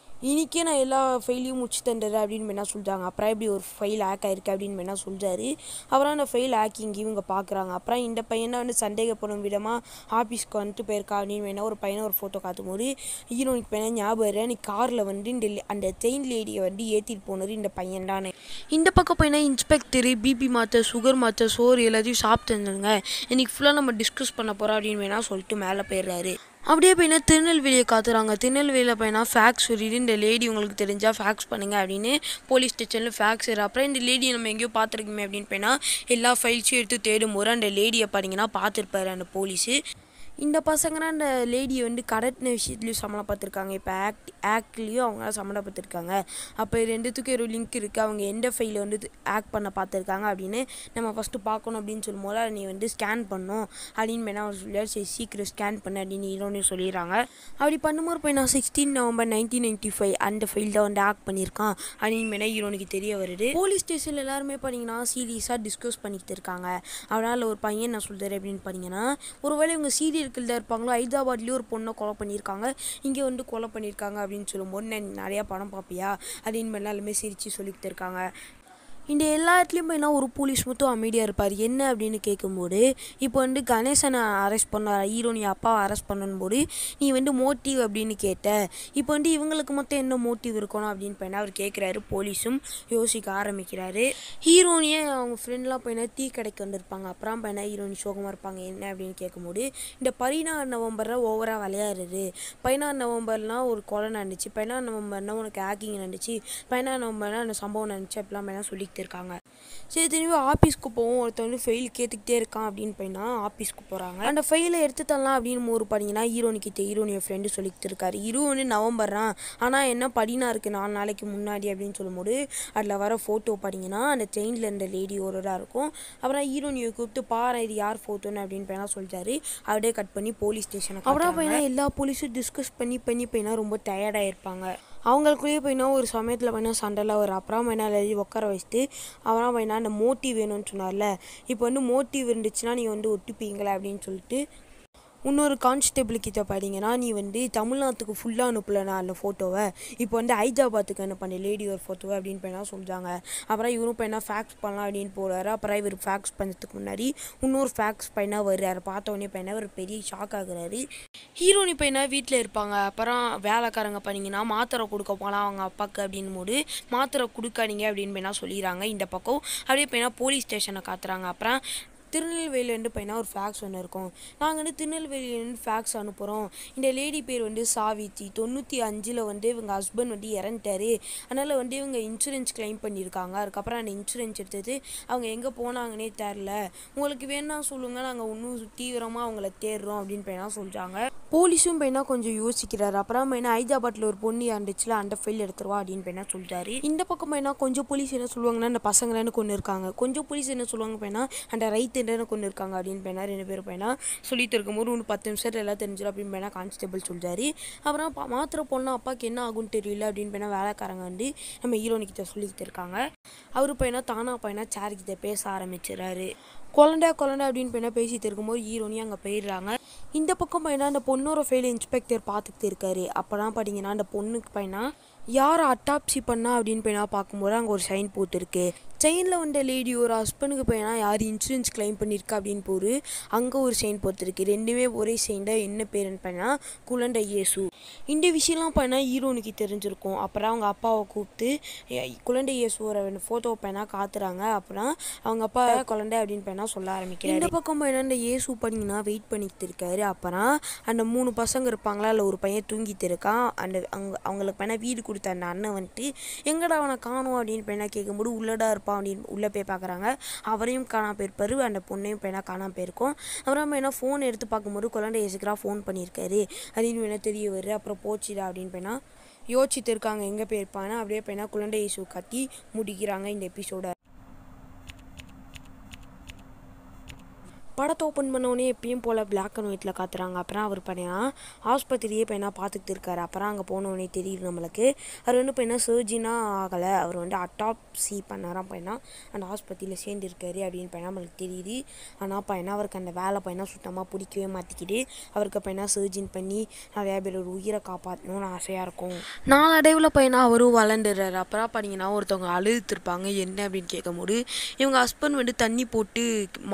இன்றைக்கே நான் எல்லா ஃபைலையும் முடிச்சு தந்துடுறேன் அப்படின்னு என்ன சொல்கிறாங்க. அப்புறம் இப்படி ஒரு ஃபைல் ஹேக் ஆகிருக்கு அப்படின்னு என்ன சொல்கிறாரு. அப்புறம் அந்த ஃபைல் ஹேக்கிங் இவங்க பார்க்குறாங்க. அப்புறம் இந்த பையனை வந்து சந்தேகப்படும் விதமாக ஆஃபீஸ்க்கு வந்துட்டு போயிருக்கா அப்படின்னு ஒரு பையனை ஒரு ஃபோட்டோ காட்டும் போது ஹீரோனிக்கு பையனை ஞாபகம் நீ காரில் வந்து அந்த செயின் லேடியை வந்து ஏற்றிட்டு போனது இந்த பையன் தானே. இந்த பக்கம் பையனா இன்ஸ்பெக்டரு பிபி மாற்ற சுகர் மாற்ற சோறு எல்லாத்தையும் சாப்பிட்டு இருந்துங்க, இன்றைக்கி ஃபுல்லாக நம்ம டிஸ்கஸ் பண்ண போகிறோம் அப்படின்னு வேணா சொல்லிட்டு மேலே போயிடுறாரு. அப்படியே பையனா திருநெல்வேலியை காத்துறாங்க. திருநெல்வேலியில் பையனா ஃபேக்ஸ் சொல்லிட்டு இந்த லேடி உங்களுக்கு தெரிஞ்சால் ஃபேக்ஸ் பண்ணுங்கள் அப்படின்னு போலீஸ் ஸ்டேஷனில் ஃபேக்ஸ் அப்புறம் இந்த லேடியை நம்ம எங்கேயோ பார்த்துருக்கோமே அப்படின்னு பையனா எல்லா ஃபைல்ஸையும் எடுத்து தேடும் போது அந்த லேடியை பார்த்தீங்கன்னா பார்த்துருப்பாரு அந்த போலீஸு. இந்த பசங்கன்னா அந்த லேடியை வந்து கடத்தின விஷயத்துலையும் சம்மந்தப்பட்டிருக்காங்க. இப்போ ஆக்ட்லேயும் அவங்க சம்மந்தப்பட்டிருக்காங்க. அப்போ ரெண்டுத்துக்கும் ஒரு லிங்க் இருக்குது. அவங்க எந்த ஃபைலை வந்து ஆக்ட் பண்ண பார்த்துருக்காங்க அப்படின்னு நம்ம ஃபஸ்ட்டு பார்க்கணும் அப்படின்னு சொல்லும்போது அதை நீ வந்து ஸ்கேன் பண்ணணும் அப்படின்னு வேணா அவர் சொல்லியார். சரி சீக்கிரம் ஸ்கேன் பண்ண அப்படின்னு ஹீரோனே சொல்லிடுறாங்க. அப்படி பண்ணும்போது போய் நான் 16 நவம்பர் 1995 அந்த ஃபைல் தான் வந்து ஆக்ட் பண்ணியிருக்கான் அப்படின்னு வேணா ஹீரோனுக்கு தெரிய வருது. போலீஸ் ஸ்டேஷனில் எல்லாருமே பார்த்தீங்கன்னா சீரியஸாக டிஸ்கஸ் பண்ணிக்கிட்டு இருக்காங்க. அதனால் ஒரு பையன் என்ன சொல்கிறாரு அப்படின்னு பார்த்தீங்கன்னா, ஒருவேளை இவங்க சீரியல் தான் இருப்பாங்களோ, ஹைதராபாத்லேயும் ஒரு பொண்ணை கொலை பண்ணியிருக்காங்க, இங்கே வந்து கொலை பண்ணியிருக்காங்க அப்படின்னு சொல்லும்போது நான் நிறையா படம் பார்ப்பியா அப்படின்னு எல்லாருமே சிரித்து சொல்லிக்கிட்டு இருக்காங்க. இந்த எல்லா இடத்துலையும் போய்னா ஒரு போலீஸ் மட்டும் அமைதியாக இருப்பார். என்ன அப்படின்னு கேட்கும்போது இப்போ வந்து கணேசனை அரெஸ்ட் பண்ணார், ஹீரோனி அப்பாவை அரெஸ்ட் பண்ணும்போது நீ வந்து மோட்டிவ் அப்படின்னு கேட்ட, இப்போ வந்து இவங்களுக்கு மட்டும் என்ன மோட்டிவ் இருக்கணும் அப்படின்னு போய்னா அவர் கேட்குறாரு. போலீஸும் யோசிக்க ஆரம்பிக்கிறாரு. ஹீரோனியே அவங்க ஃப்ரெண்ட்லாம் போய்னா டீ கடைக்கு வந்திருப்பாங்க. அப்புறம் போய்னா ஹீரோனி சோகமாக இருப்பாங்க. என்ன அப்படின்னு கேட்கும்போது இந்த 16 நவம்பரில் ஓவராக விளையாடுறது, 16 நவம்பர்னால் ஒரு கொலை நடந்துச்சு, 16 நவம்பர்னால் உனக்கு ஹேக்கிங் நடந்துச்சு, 16 நவம்பர்னால் அந்த சம்பவம் நடந்துச்சு அப்படிலாம் வேணால் சொல்லி இருக்காங்க. சரி திரும்பி ஆஃபீஸ்க்கு போவோம், ஒருத்தர் வந்து ஃபைல் கேட்டுக்கிட்டே இருக்கான் அப்படின்னு போய்னா ஆஃபீஸ்க்கு போகிறாங்க. அந்த ஃபைலை எடுத்து தரலாம் அப்படின்னு ஒரு பண்ணிங்கன்னா ஹீரோனியோட ஃப்ரெண்டு சொல்லிக்கிட்டு இருக்காரு. வந்து நவம்பர்றான், ஆனால் என்ன 16 4 நாளைக்கு முன்னாடி அப்படின்னு சொல்லும்போது அதில் வர ஃபோட்டோ பார்த்தீங்கன்னா அந்த செயினில் இருந்த லேடியோட தான் இருக்கும். அப்புறம் ஹீரோனியை கூப்பிட்டு பாரு இது யார் ஃபோட்டோன்னு அப்படின்னு போய்னா சொல்லிட்டாரு. அப்படியே கட் பண்ணி போலீஸ் ஸ்டேஷனுக்கு. அப்புறம் போய்னா எல்லா போலீஸும் டிஸ்கஸ் பண்ணி போய்னா ரொம்ப டயர்டாக இருப்பாங்க. அவங்களுக்குள்ளேயே போய்னா ஒரு சமயத்தில் போய்னா சண்டைலாம் வரும். அப்புறம் போய்னா எல்லாரையும் உட்கார வச்சுட்டு அப்புறம் போய்னா அந்த மோட்டிவ் வேணும்னு சொன்னார்ல, இப்போ வந்து மோட்டிவ் இருந்துச்சுன்னா நீ வந்து ஒட்டுப்பீங்களா அப்படின்னு சொல்லிட்டு இன்னொரு கான்ஸ்டபிள் கிட்ட பார்த்தீங்கன்னா நீ வந்து தமிழ்நாட்டுக்கு ஃபுல்லாக அனுப்பலண்ணா அந்த ஃபோட்டோவை, இப்போ வந்து ஹைதராபாத்துக்கு அனுப்ப லேடி ஒரு ஃபோட்டோவை அப்படின்னு போய்னா சொல்கிறாங்க. அப்புறம் இவரும் போய்னா ஃபேக்ஸ் பண்ணலாம் அப்படின்னு போகிறாரு. அப்புறம் இவர் ஃபேக்ஸ் பண்ணுறதுக்கு முன்னாடி இன்னொரு ஃபேக்ஸ் பையனா வருவார். பார்த்தோன்னே பையனா ஒரு பெரிய ஷாக் ஆகுறாரு. ஹீரோனி பையனா வீட்டில் இருப்பாங்க. அப்புறம் வேலைக்காரங்க பண்ணிங்கன்னா மாத்திரை கொடுக்க போகலாம் அவங்க அப்பாவுக்கு அப்படின்னு போது மாத்திரை கொடுக்காதீங்க அப்படின்னு பையனா சொல்லிடுறாங்க. இந்த பக்கம் அப்படியே பையனா போலீஸ் ஸ்டேஷனை காத்துறாங்க. அப்புறம் திருநெல்வேலியிலேருந்து பையனா ஒரு ஃபேக்ஸ் ஒன்று இருக்கும். நாங்கள் வந்து திருநெல்வேலியிலேருந்து ஃபேக்ஸ் அனுப்புகிறோம். இந்த லேடி பேர் வந்து சாவித்தி, 95 வந்து இவங்க ஹஸ்பண்ட் வந்து இறந்துட்டாரு, அதனால் வந்து இவங்க இன்சூரன்ஸ் கிளைம் பண்ணியிருக்காங்க. அதுக்கப்புறம் அந்த இன்சூரன்ஸ் எடுத்துட்டு அவங்க எங்கே போனாங்கன்னே தெரில, உங்களுக்கு வேணா சொல்லுங்கள், நாங்கள் இன்னும் தீவிரமாக அவங்கள தேடுறோம் அப்படின்னு பையனா சொல்கிறாங்க. போலீஸும் பையனா கொஞ்சம் யோசிக்கிறாரு. அப்புறம் பையனா ஹைதராபாத்தில் ஒரு பொண்ணு இறந்துச்சுல அந்த ஃபைல் எடுத்துருவா அப்படின்னு பையனா சொல்லிட்டாரு. இந்த பக்கம் பையனா கொஞ்சம் போலீஸ் என்ன சொல்லுவாங்கன்னா அந்த பசங்களான்னு கொண்டு இருக்காங்க, கொஞ்சம் போலீஸ் என்ன சொல்லுவாங்க பையனா அந்த ரைட் கொண்டு இருக்காங்க அப்படின்னு பையனா 2 பேரும் பையனா சொல்லிட்டு இருக்கும்போது இன்னும் 10 நிமிஷத்துல எல்லாம் தெரிஞ்சிடும் அப்படின்னு பையனா கான்ஸ்டபிள் சொல்றாரு. அப்புறம் மாத்திரை போடலாம் அப்பாவுக்கு என்ன ஆகும்னு தெரியல அப்படின்னு பையனா வேலைக்காரங்க வந்து நம்ம ஹீரோனிக்கிட்ட சொல்லிக்கிட்டு இருக்காங்க. அவரு பையனா தானா பையனா சேர்கிட்ட பேச ஆரம்பிச்சிடறாரு. குழந்தை அப்படின்னு பையனா பேசிட்டு இருக்கும்போது ஹீரோனி அங்கே போயிடுறாங்க. இந்த பக்கம் பையனா அந்த பொண்ணோட ஃபைல் இன்ஸ்பெக்டர் பார்த்துக்கிட்டு இருக்காரு. அப்போதான் பார்த்தீங்கன்னா அந்த பொண்ணுக்கு பையனா யார் அட்டாப்சி பண்ணா அப்படின்னு பையனா பார்க்கும்போது அங்கே ஒரு சைன் போட்டுருக்கு. செயினில் வந்த லேடி ஒரு ஹஸ்பண்டுக்கு பையனா யார் இன்சூரன்ஸ் கிளைம் பண்ணியிருக்கா அப்படின்னு போது அங்கே ஒரு செயின் போட்டுருக்கு. ரெண்டுமே ஒரே செயின் தான். என்ன பேருன்னு பையனா குழந்தை இயேசு. இந்த விஷயம்லாம் பையனா ஹீரோனுக்கு தெரிஞ்சிருக்கும். அப்புறம் அவங்க அப்பாவை கூப்பிட்டு குழந்தை இயேசுவோட ஃபோட்டோவை பையனா காத்துறாங்க. அப்புறம் அவங்க அப்பா குழந்தை அப்படின்னு பையனா சொல்ல ஆரம்பிக்கிறாரு. இந்த பக்கம் பையனா இந்த இயேசு பண்ணிங்கன்னா வெயிட் பண்ணிக்கிட்டு இருக்காரு. அப்புறம் அந்த 3 பசங்க இருப்பாங்களா, அதில் ஒரு பையன் தூங்கிட்டு இருக்கான். அவங்களுக்கு பையனா வீடு கொடுத்த அந்த அண்ணன் வந்துட்டு எங்கடா அவனை காணும் அப்படின்னு பையனா கேட்கும்போது உள்ளடா இருப்பான் அப்படின்னு உள்ளே போய் பார்க்குறாங்க. அவரையும் காணாம போயிருப்பாரு, அந்த பொண்ணையும் பையனா காணாம போயிருக்கோம். அப்புறம் பையனா ஃபோன் எடுத்து பார்க்கும்போது குழந்தை இயேசுக்கா ஃபோன் பண்ணியிருக்காரு அப்படின்னு வேணா தெரிய வருது. அப்புறம் போச்சுடா அப்படின்னு பையனா யோசிச்சுட்டு இருக்காங்க எங்கே போயிருப்பானா. அப்படியே பையனா குழந்தை இயேசு கத்தி முடிக்கிறாங்க இந்த எபிசோட. படத்தை ஓப்பன் பண்ணோடனே எப்பயும் போல் பிளாக் அண்ட் ஒயிட்டில் காத்துறாங்க. அப்புறம் அவர் பார்த்தீங்கன்னா ஆஸ்பத்திரியே இப்போ பார்த்துட்டு இருக்காரு. அப்புறம் அங்கே போனோடனே தெரியுது நம்மளுக்கு அவர் வந்து இப்போ சர்ஜினாக ஆகலை, அவர் வந்து அட்டாப்சி பண்ணாராம். இப்போ அந்த ஆஸ்பத்திரியில் சேர்ந்துருக்காரு அப்படின்னு இப்போ நம்மளுக்கு தெரியுது. ஆனால் இப்போ அவருக்கு அந்த வேலை இப்போ சுத்தமாக பிடிக்கவே மாற்றிக்கிட்டு அவருக்கு இப்போ சர்ஜின் பண்ணி நிறையா பேர் ஒரு உயிரை காப்பாற்றணும்னு ஆசையாக இருக்கும். நாளடைவில் இப்போ அவரும் வளர்ந்துடுறாரு. அப்புறம் பார்த்தீங்கன்னா ஒருத்தவங்க அழுதுருப்பாங்க என்ன அப்படின்னு கேட்கும்போது இவங்க ஹஸ்பண்ட் வந்து தண்ணி போட்டு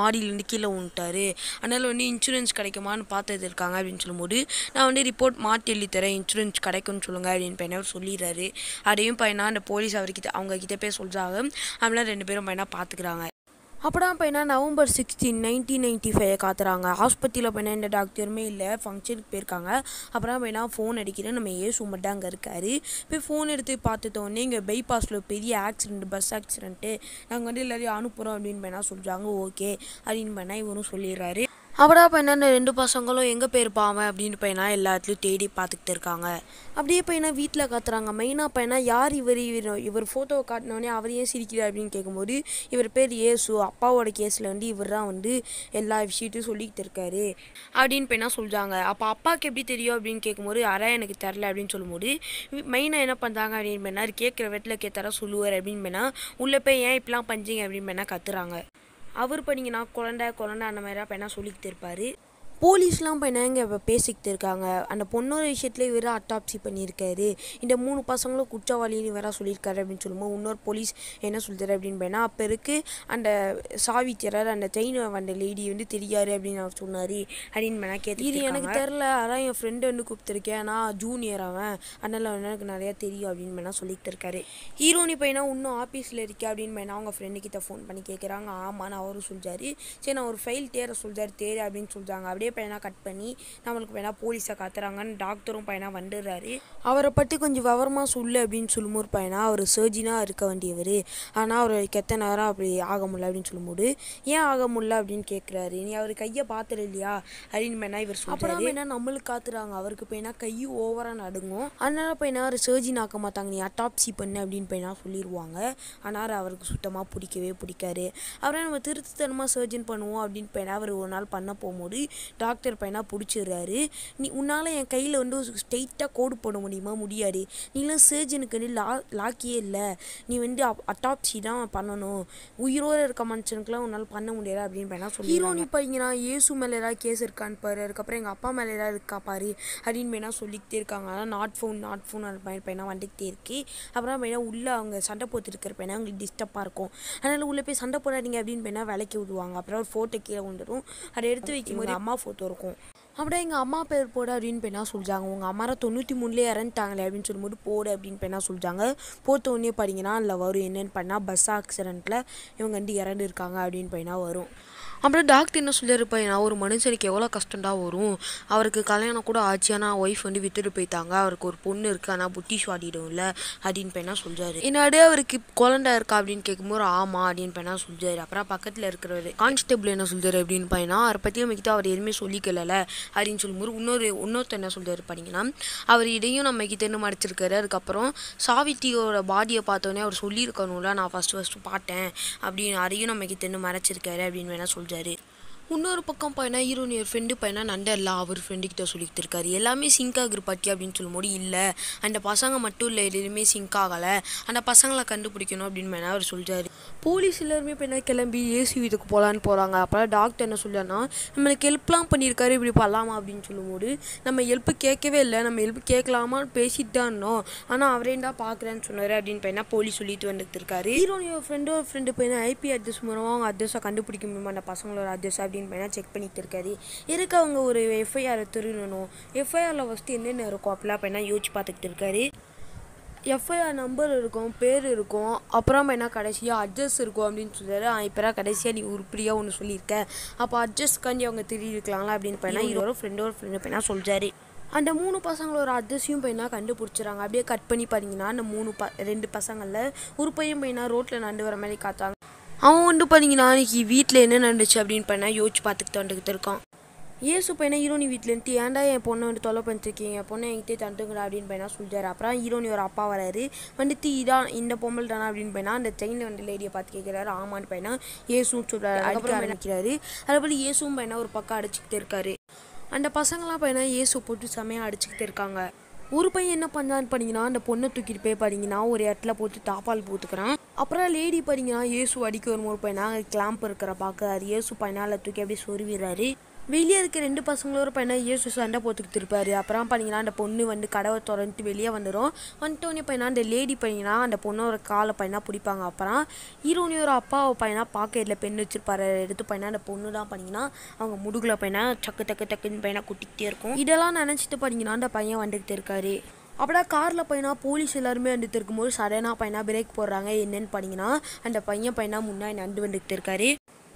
மாடியிலேருந்து கீழே விட்டாரு, அதனால் வந்து இன்சூரன்ஸ் கிடைக்குமான்னு பார்த்துட்டு இருக்காங்க அப்படின்னு சொல்லும்போது நான் வந்து ரிப்போர்ட் மாற்றி எழுதி தரேன், இன்சூரன்ஸ் கிடைக்கும்னு சொல்லுங்கள் அப்படின்னு பையனாக சொல்லிடுறாரு. அதையும் பையனா அந்த போலீஸ் அவர்கிட்ட அவங்க கிட்ட போய் சொல்கிறாங்க. அவங்களாம் 2 பேரும் பையனாக பார்த்துக்கிறாங்க. அப்போதான் பையனா November 16, 1995 காத்துறாங்க. ஹாஸ்பிட்டலில் பையனா எந்த டாக்டருமே இல்லை, ஃபங்க்ஷனுக்கு போயிருக்காங்க. அப்புறம் பையனா ஃபோன் அடிக்கிறேன், நம்ம ஏசு மட்டும் அங்கே இருக்காரு. போய் ஃபோன் எடுத்து பார்த்துட்டோடனே இங்கே பைபாஸில் பெரிய ஆக்சிடென்ட், பஸ் ஆக்சிடென்ட்டு, நாங்கள் வந்து எல்லாரையும் அனுப்புகிறோம் அப்படின்னு பையனா சொல்கிறாங்க. ஓகே அப்படின்னு பையனா இவரும் சொல்லிடுறாரு. அவடா பையனா இந்த 2 பசங்களும் எங்கே போயிருப்பாங்க அப்படின்னு பையனா எல்லா இடத்துலையும் தேடி பார்த்துக்கிட்டு இருக்காங்க. அப்படியே பையனா வீட்டில் காத்துறாங்க. மெயினாக பையனா யார் இவர் ஃபோட்டோவை காட்டினோடனே அவர் ஏன் சிரிக்கிறார் அப்படின்னு கேட்கும்போது இவர் பேர் ஏசு, அப்பாவோட கேஸில் வந்து இவர் தான் வந்து எல்லா விஷயத்தையும் சொல்லிக்கிட்டு இருக்காரு அப்படின்னு பையனா சொல்கிறாங்க. அப்போ அப்பாவுக்கு எப்படி தெரியும் அப்படின்னு கேட்கும்போது யாரா எனக்கு தெரில அப்படின்னு சொல்லும்போது மெயினாக என்ன பண்ணுறாங்க அப்படின்னு பையனா கேட்குற வீட்டில் கேட்டாரா சொல்லுவார் அப்படின்னு பையனா உள்ளே போய் ஏன் இப்படிலாம் பஞ்சிங்க அப்படின்னு பையனா கத்துறாங்க. அவர் பண்ணிங்கன்னா குழந்தை அந்த மாதிரிலாம் பையனா சொல்லிக்கிட்டு இருப்பார். போலீஸ்லாம் பையனா இங்கே இப்போ பேசிக்கிட்டு இருக்காங்க. அந்த பொண்ணோட விஷயத்துல இவர் அட்டாப்சி பண்ணியிருக்காரு, இந்த 3 பசங்களும் குற்றவாளின்னு வேற சொல்லியிருக்காரு அப்படின்னு சொல்லும்போது இன்னொரு போலீஸ் என்ன சொல்கிறாரு அப்படின்னு பையனா அப்போ இருக்குது அந்த சாவி திறர் அந்த செயின் வந்த லேடி வந்து தெரியாது அப்படின்னு அவர் சொன்னார் அப்படின்னு பையனா கேட்டு இது எனக்கு தெரில, அதான் என் ஃப்ரெண்டு வந்து கூப்பிட்டுருக்கேன், நான் ஜூனியர் அவன், அதனால் எனக்கு நிறையா தெரியும் அப்படின்னு பையனா சொல்லிக்கிட்டு இருக்காரு. ஹீரோனி பையனா இன்னும் ஆஃபீஸில் இருக்கேன் அப்படின்னு பையனா அவங்க ஃப்ரெண்டுக்கிட்ட ஃபோன் பண்ணி கேட்குறாங்க. ஆமான்னு அவரும் சொல்கிறாரு. சரி நான் ஒரு ஃபைல் தேர சொல்கிறாரு தேர் அப்படின்னு சொல்கிறாங்க. அப்படியே பையனா கட் பண்ணி நம்மளுக்கு பையனா போலீஸை காத்துறாங்கன்னு டாக்டரும் பையனா வந்துடுறாரு. அவரை பற்றி கொஞ்சம் விவரமாக சொல்லு அப்படின்னு சொல்லும்போது பையனா அவர் சர்ஜினாக இருக்க வேண்டியவர், ஆனால் அவருக்கு எத்தனை நேரம் அப்படி ஆக முடியல அப்படின்னு சொல்லும்போது ஏன் ஆக முடியல அப்படின்னு கேட்குறாரு. நீ அவர் கையை பார்த்துரு இல்லையா அப்படின்னு பையனா இவர் சொல்கிறாரு. பையனா நம்மளுக்கு காத்துறாங்க. அவருக்கு பையனா கையும் ஓவராக நடுங்கும், அதனால பையனா அவர் சர்ஜின் ஆக்க மாட்டாங்க, நீ அட்டாப்சி பண்ணு அப்படின்னு பையனா சொல்லிடுவாங்க. ஆனால் அவருக்கு சுத்தமாக பிடிக்காது. அவரை நம்ம திருத்தனமாக சர்ஜன் பண்ணுவோம் அப்படின்னு பையனா அவர் ஒரு நாள் பண்ண போகும்போது டாக்டர் பையனா பிடிச்சிடுறாரு. நீ உன்னால் என் கையில் வந்து ஸ்ட்ரெயிட்டாக கோடு போட முடியாது, நீலாம் சர்ஜனுக்கு வந்து லாக்கியே இல்லை, நீ வந்து அட்டாப்சி தான் பண்ணணும், உயிரோடு இருக்க மனுஷனுக்குலாம் உன்னால் பண்ண முடியாது அப்படின்னு பையனா சொல்லி ஹீரோனி பையனா ஏசு மேலே ஏதாவது கேஸ் இருக்கான்னு பாரு, அதுக்கப்புறம் எங்கள் அப்பா மேலே ஏதாவது இருக்கா பாரு அப்படின்னு பையனா சொல்லிக்கிட்டே இருக்காங்க. ஆனால் நாட் ஃபோன் அந்த பையனா வந்துக்கிட்டே இருக்கு. அப்புறம் பையனா உள்ளே அவங்க சண்டை போட்டுருக்கிற பையனா அவங்களுக்கு டிஸ்டர்பாக இருக்கும், அதனால் உள்ளே போய் சண்டை போடாதீங்க அப்படின்னு பையனா விலைக்கு விடுவாங்க. அப்புறம் ஒரு ஃபோட்டோ கீழே வந்துடும், அதை எடுத்து வைக்கும்போது அம்மா ஃபோட்டோ இருக்கும். அப்படியே எங்கள் அம்மா பேர் போடு அப்படின்னு பையனா சொல்கிறாங்க. உங்கள் அம்மா 93 இறந்துட்டாங்களே அப்படின்னு சொல்லும்போது போடு அப்படின்னு பையனா சொல்கிறாங்க. போட்டோடனே பார்த்தீங்கன்னா அதில் வரும் என்னென்னு பண்ணால் பஸ் ஆக்சிடெண்ட்டில் இவங்க வந்து இறந்து இருக்காங்க அப்படின்னு பையனா வரும். அப்புறம் டாக்டர் என்ன சொல்லியிருப்பா, ஒரு மனுஷனுக்கு எவ்வளோ கஷ்டம்டா வரும், அவருக்கு கல்யாணம் கூட ஆச்சு, ஆனால் ஒய்ஃப் வந்து விட்டுட்டு போயிட்டாங்க, அவருக்கு ஒரு பொண்ணு இருக்குது ஆனால் புட்டிஷ் வாடிடும்ல அப்படின்னு பையனா சொல்கிறாரு. என்னடே அவருக்கு குழந்தை இருக்கா அப்படின்னு கேட்கும்போது ஆமாம் அப்படின்னு பையனா சொல்கிறாரு. அப்புறம் பக்கத்தில் இருக்கிறவர் கான்ஸ்டபிள் என்ன சொல்கிறாரு அப்படின்னு பையனா அவரை பற்றி நம்மக்கிட்ட அவர் எதுவுமே சொல்லிக்கல அப்படின்னு சொல்லும்போது இன்னொருத்தர் என்ன சொல்கிறாரு பார்த்தீங்கன்னா அவர் இதையும் நம்மக்கிட்டேருந்து மறைச்சிருக்காரு. அதுக்கப்புறம் சாவித்தியோட பாடியை பார்த்தோன்னே அவர் சொல்லியிருக்கணும்ல நான் ஃபஸ்ட்டு பார்த்தேன் அப்படின்னு, அதையும் நம்மக்கிட்டேருந்து மறைச்சிருக்காரு அப்படின்னு வேணா சொல்கிறாரு. இன்னொரு பக்கம் பையனா ஹீரோனி ஃப்ரெண்டு பையனா நண்டல்ல அவர் ஃப்ரெண்டுக்கிட்ட சொல்லிக்கிட்டு இருக்காரு. எல்லாமே சிங்க் ஆகுற பாட்டி அப்படின்னு சொல்லும்போது இல்லை அந்த பசங்க மட்டும் இல்லை எதுவுமே சிங்க் ஆகலை, அந்த பசங்களை கண்டுபிடிக்கணும் அப்படின்னு பையனா அவர் சொல்கிறாரு. போலீஸ் எல்லாருமே பையனா கிளம்பி ஏசி வீட்டுக்கு போகலான்னு போகிறாங்க. அப்போ டாக்டர் என்ன சொல்கிறாருன்னா நம்மளுக்கு ஹெல்ப்லாம் பண்ணியிருக்காரு, இப்படி பண்ணலாமா அப்படின்னு சொல்லும்போது நம்ம ஹெல்ப்பு கேட்கவே இல்லை, நம்ம ஹெல்ப் கேட்கலாமான்னு பேசிட்டு தான் இருந்தோம், ஆனால் அவரே தான் பார்க்குறேன்னு சொன்னார் அப்படின்னு பையனா போலீஸ் சொல்லிட்டு வந்துட்டு இருக்காரு. ஹீரோனியோட ஃப்ரெண்டு பையனா ஐபி அட்ரஸ் மூலமாக அவங்க அட்ரஸை கண்டுபிடிக்க முடியுமா அந்த பசங்களோட அட்ரஸ் அப்படின்னு பையனா செக் பண்ணிட்டு இருக்காரு. இருக்கு அவங்க ஒரு எஃப்ஐஆர் திருடணும், எஃப்ஐஆரில் ஃபஸ்ட்டு என்னென்ன இருக்கும் அப்படிலாம் பையனா யோசிச்சு பார்த்துக்கிட்டு இருக்காரு. எஃப்ஐஆர் நம்பர் இருக்கும், பேர் இருக்கும், அப்புறம் என்ன கடைசியாக அட்ரஸ் இருக்கும் அப்படின்னு சொல்கிறாரு. இப்போ கடைசியாக நீ உருப்படியாக ஒன்று சொல்லியிருக்க, அப்போ அட்ரஸ்க்காண்டி அவங்க திருடிருக்கலாங்களா அப்படின்னு பையனா ஹீரோட ஃப்ரெண்டு பையனா சொல்கிறாரு. அந்த 3 பசங்களோட அட்ரஸையும் பையனா கண்டுபிடிச்சிடறாங்க. அப்படியே கட் பண்ணி பார்த்தீங்கன்னா அந்த 2 பசங்களில் ஒரு பையனா ரோட்டில் நடந்து வர மாதிரி காத்தாங்க. அவன் வந்து பார்த்தீங்கன்னா அன்றைக்கி வீட்டில் என்ன நடந்துச்சு அப்படின்னு பண்ணால் யோசிச்சு பார்த்துக்கிட்டு வந்துக்கிட்டு இருக்கான். ஏசு பையனா ஹீரோனி வீட்டிலேருந்து ஏன்டா என் பொண்ணை வந்து தொலை பண்ணிருக்கீங்க, பொண்ணை என்கிட்ட தந்துங்கடா அப்படின்னு பையனா சொல்லிட்டாரு. அப்புறம் ஹீரோனி ஒரு அப்பா வராரு, வந்துட்டு இதான் இந்த பொம்பளை தானா அப்படின்னு பையனா அந்த ட்ரெயினில் வந்து லேடியை பார்த்து கேட்குறாரு. ஆமான்னு பையனா ஏசுன்னு சொல்கிறாரு. அடிக்க ஆரம்பிக்கிறாரு. அதுபோல் ஏசும் பையனா ஒரு பக்கம் அடிச்சுக்கிட்டு இருக்காரு. அந்த பசங்களாம் பையனா ஏசு போட்டு செமையாக அடிச்சுக்கிட்டு இருக்காங்க. ஒரு பையன் என்ன பண்ணான்னு பார்த்தீங்கன்னா அந்த பொண்ணை தூக்கிட்டு போய் பார்த்தீங்கன்னா ஒரு இடத்துல போட்டு தாப்பால் போட்டுக்கிறான். அப்புறம் லேடி பார்த்தீங்கன்னா ஏசு அடிக்க வரும்போது பையனா கிளாம்ப் இருக்கிற பார்க்குறாரு. ஏசு பையனால் தூக்கி அப்படியே சொருவிடுறாரு. வெளியே இருக்க 2 பசங்களோட பையனா ஏசு சண்டை போட்டுக்கிட்டு இருப்பாரு. அப்புறம் பார்த்தீங்கன்னா அந்த பொண்ணு வந்து கதவை திறந்துட்டு வெளியே வந்துட்டோன்னே பையனா அந்த லேடி பையனா அந்த பொண்ணோட காலை பையனா பிடிப்பாங்க. அப்புறம் ஹீரோனியோட அப்பாவை பையனா பாக்கெட்டில் பெண் வச்சிருப்பாரு. எடுத்து பையனா அந்த பொண்ணு தான் பண்ணிங்கன்னா அவங்க முதுகுல பையனா டக்குன்னு பையனா குட்டிக்கிட்டே இருக்கும். இதெல்லாம் நினச்சிட்டு பார்த்தீங்கன்னா அந்த பையன் வந்துக்கிட்டு இருக்காரு. அப்படியே காரில் பையனா போலீஸ் எல்லாருமே வந்துட்டு இருக்கும்போது சடனாக பையனா பிரேக் போடுறாங்க. என்னன்னு பார்த்தீங்கன்னா அந்த பையனா முன்னாடி வந்துக்கிட்டு இருக்காரு.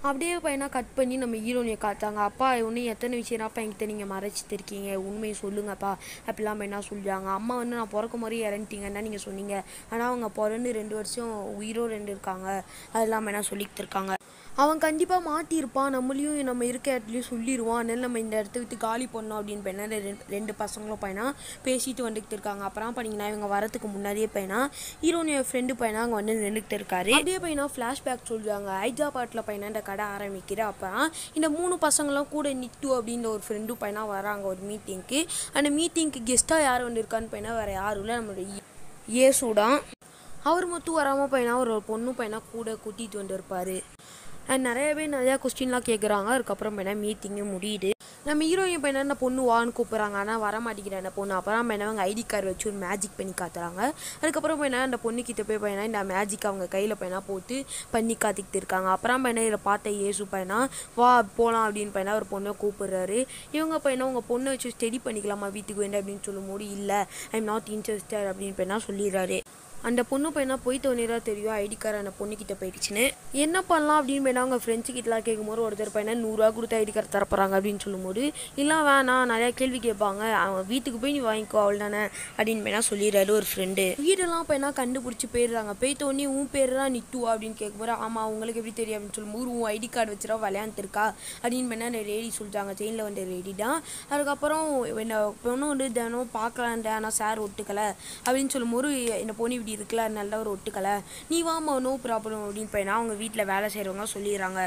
அப்படியே பையனா கட் பண்ணி நம்ம ஹீரோனியை காத்தாங்க. அப்பா ஒன்று எத்தனை விஷயம்ப்பா என்கிட்ட நீங்கள் மறைச்சிட்டு இருக்கீங்க, உண்மையை சொல்லுங்கப்பா அப்படிலாம் என்ன சொல்கிறாங்க. அம்மா வந்து நான் பிறக்கும் மாதிரி இறந்துட்டீங்கன்னா நீங்கள் சொன்னீங்க, ஆனால் அவங்க பிறந்து 2 வருஷம் உயிரோடு இருக்காங்க அதெல்லாம் என்ன சொல்லிக்கிட்டு இருக்காங்க. அவன் கண்டிப்பாக மாட்டியிருப்பான், நம்மளையும் நம்ம இருக்க இடத்துலையும் சொல்லிடுவான், அதனால நம்ம இந்த இடத்த விட்டு காலி பண்ணோம் அப்படின்னு பையனா 2 பசங்களும் பையனா பேசிட்டு வந்துக்கிட்டு இருக்காங்க. அப்புறம் பண்ணிங்கன்னா இவங்க வரத்துக்கு முன்னாடியே பையனா ஹீரோனியோட ஃப்ரெண்டு பையனா அங்கே வந்து நின்றுக்கிட்டு இருக்காரு. அப்படியே பையனா ஃப்ளாஷ்பேக் சொல்லுவாங்க. ஹைதராபாத்தில் பையனா இந்த கடை ஆரம்பிக்கிற. அப்புறம் இந்த 3 பசங்களும் கூட நிட்டு அப்படின்ற ஒரு ஃப்ரெண்டும் பையனா வராங்க ஒரு மீட்டிங்க்கு. அந்த மீட்டிங்க்கு கெஸ்ட்டாக யார் வந்துருக்கான்னு பையனா வேறு யாரும் இல்லை, நம்மளோட ஏசுதான். அவர் மட்டும் வராமல் பையனா ஒரு பொண்ணு பையனா கூட கூட்டிகிட்டு வந்துருப்பார். நிறைய பேர் நிறையா கொஸ்டின்லாம் கேட்குறாங்க. அதுக்கப்புறம் பையனா மீட்டிங்கும் முடியுது. நம்ம ஹீரோயின் பையனா அந்த பொண்ணு வான்னு கூப்பிட்றாங்க, ஆனால் வர மாட்டேங்கிறேன் அந்த பொண்ணு. அப்புறம் பையனா அவங்க ஐடி கார்டு வச்சு ஒரு மேஜிக் பண்ணி காத்துறாங்க. அதுக்கப்புறம் பையனா அந்த பொண்ணுக்கிட்ட போய் பையனா இந்த மேஜிக் அவங்க கையில் பையனா போட்டு பண்ணி காத்திக்கிட்டு இருக்காங்க. அப்புறம் பையனா இதில் பார்த்த ஏசு பையனா வா போகலாம் அப்படின்னு பையனா ஒரு பொண்ணை கூப்பிடுறாரு. இவங்க பையனா உங்கள் பொண்ணை வச்சு ஸ்டடி பண்ணிக்கலாமா வீட்டுக்கு வேண்டாம் அப்படின்னு சொல்லும்போது இல்லை ஐம் நாட் இன்ட்ரெஸ்டட் அப்படின்னு பையனா சொல்லிடுறாரு. அந்த பொண்ணு பையனா போயிட்டு ஒன்றா தெரியும் ஐடி கார்டு அந்த பொண்ணுக்கிட்ட போயிடுச்சுன்னு. என்ன பண்ணலாம் அப்படின்னு பையனா அவங்க ஃப்ரெண்ட்ஸு கிட்டலாம் கேட்கும்போது ஒருத்தர் பையனா 100 ரூபா கொடுத்து ஐடி கார்டு தரப்போகிறாங்க அப்படின்னு சொல்லும்போது இல்லை வேணாம் நிறையா கேள்வி கேட்பாங்க, அவன் வீட்டுக்கு போய் நீ வாங்கிக்கோ அவள் தானே அப்படின்னு பையனா சொல்லிடுறாரு ஒரு ஃப்ரெண்டு. வீடெல்லாம் பையனா கண்டுபிடிச்சி போயிடுறாங்க. போயிட்டு உடனே உன் பேர் தான் நிட்டு அப்படின்னு கேட்கும்போது ஆமாம் உங்களுக்கு எப்படி தெரியும் அப்படின்னு சொல்லும்போது உன் ஐடி கார்டு வச்சுரா விளையாண்டுருக்கா அப்படின்னு பையனா அந்த லேடி சொல்லிட்டாங்க. செயினில் வந்து ரெடி தான். அதுக்கப்புறம் என்ன பொண்ணு வந்து தினம் பார்க்கலான்ட ஆனால் சார் ஒட்டுக்கலை அப்படின்னு சொல்லும்போது இந்த பொண்ணு இருக்குல்ல நல்ல ஒரு ஒட்டுக்கலை நீ வாமா நோ ப்ராப்ளம் அப்படின்னு பையனா அவங்க வீட்டில் வேலை செய்கிறவங்க சொல்லிடுறாங்க.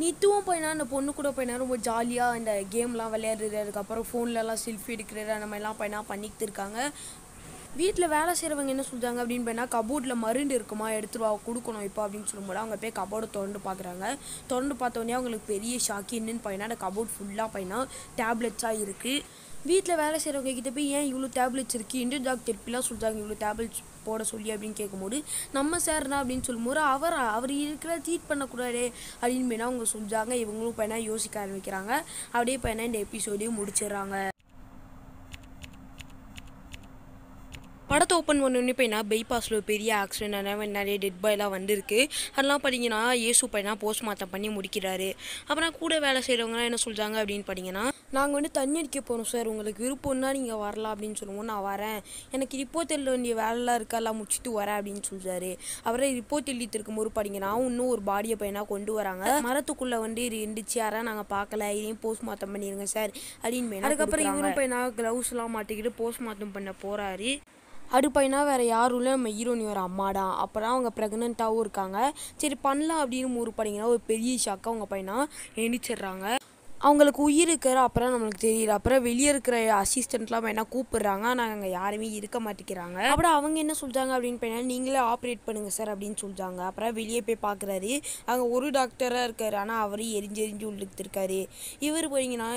நித்துவும் பையனா அந்த பொண்ணு கூட பையனா ரொம்ப ஜாலியாக இந்த கேம்லாம் விளையாடுறது, அதுக்கப்புறம் ஃபோன்லலாம் செல்ஃபி எடுக்கிறது அந்த மாதிரிலாம் பையனா பண்ணிக்கிட்டு இருக்காங்க. வீட்டில் வேலை செய்கிறவங்க என்ன சொல்கிறாங்க அப்படின்னு பையனா கபோர்டில் மருந்து இருக்குமா எடுத்துருவா கொடுக்கணும் இப்போ அப்படின்னு சொல்லும்போது அவங்க போய் கபோர்டை திறந்து பார்க்குறாங்க. திறந்து பார்த்தோன்னே அவங்களுக்கு பெரிய ஷாக்கு என்னன்னு பையனா அந்த கபோர்ட் ஃபுல்லாக பையனா டேப்லெட்ஸாக இருக்குது. வீட்டில் வேலை செய்கிறவங்க கிட்ட போய் ஏன் இவ்வளோ டேப்லெட்ஸ் இருக்குது, இந்தியன் டாக்டர் இப்படிலாம் சொல்கிறாங்க இவ்வளோ டேப்லெட்ஸ் போட சொல்லி அப்படின்னு கேட்கும்போது நம்ம சார்னா அப்படின்னு சொல்லும்போது அவர் இருக்கிற ட்ரீட் பண்ணக்கூடாது அப்படின்னு பையனா அவங்க சொல்கிறாங்க. இவங்களும் பையனா யோசிக்க ஆரம்பிக்கிறாங்க. அப்படியே பையனா இந்த எபிசோடையும் முடிச்சிடுறாங்க. படத்தை ஓப்பன் பண்ணோடனே பையனா பைபாஸில் ஒரு பெரிய ஆக்சிடென்ட் நிறைய டெட் பாய்லாம் வந்திருக்கு. அதெல்லாம் பார்த்தீங்கன்னா ஏசு பையனா போஸ்ட்மார்ட்டம் பண்ணி முடிக்கிறாரு. அப்புறம் கூட வேலை செய்கிறவங்களாம் என்ன சொல்கிறாங்க அப்படின்னு பார்த்தீங்கன்னா நாங்கள் வந்து தண்ணி அடிக்க போகிறோம் சார், உங்களுக்கு விருப்பம்னா நீங்கள் வரலாம் அப்படின்னு சொல்லுவோம். நான் வரேன், எனக்கு ரிப்போர்ட் எழுத வேண்டிய வேலைலாம் இருக்கா எல்லாம் முடிச்சுட்டு வரேன் அப்படின்னு சொல்கிறாரு. அப்புறம் ரிப்போர்ட் எழுதிட்டு இருக்கும்போது பார்த்தீங்கன்னா இன்னும் ஒரு பாடியை பையனா கொண்டு வராங்க. மரத்துக்குள்ளே வந்து இருந்துச்சு யாரா நாங்கள் பார்க்கல, இதையும் போஸ்ட்மார்ட்டம் பண்ணிடுங்க சார் அப்படின்னு. அதுக்கப்புறம் இவரும் பையனா க்ளவுஸ்லாம் மாட்டிக்கிட்டு போஸ்ட்மார்ட்டம் பண்ண போகிறாரு. அது பையனா வேறு யாரும் இல்லை நம்ம ஹீரோனியோட அம்மா தான். அப்புறம் அவங்க ப்ரெக்னெண்ட்டாகவும் இருக்காங்க. சரி பண்ணலாம் அப்படின்னு மூவ் பண்ணிங்கன்னா ஒரு பெரிய ஷாக்காக அவங்க பையனா எணிச்சிடுறாங்க. அவங்களுக்கு உயிர் இருக்கிற அப்புறம் நம்மளுக்கு தெரியல. அப்புறம் வெளியே இருக்கிற அசிஸ்டண்ட்லாம் வேணா கூப்பிடுறாங்க, ஆனால் அங்கே யாருமே இருக்க மாட்டேங்கிறாங்க. அப்புறம் அவங்க என்ன சொல்கிறாங்க அப்படின்னு பார்த்தீங்கன்னா நீங்களே ஆப்ரேட் பண்ணுங்கள் சார் அப்படின்னு சொல்கிறாங்க. அப்புறம் வெளியே போய் பார்க்குறாரு, அங்கே ஒரு டாக்டராக இருக்கார், ஆனால் அவரே எரிஞ்சு உள்ளுத்துருக்காரு. இவர் போயிங்கன்னா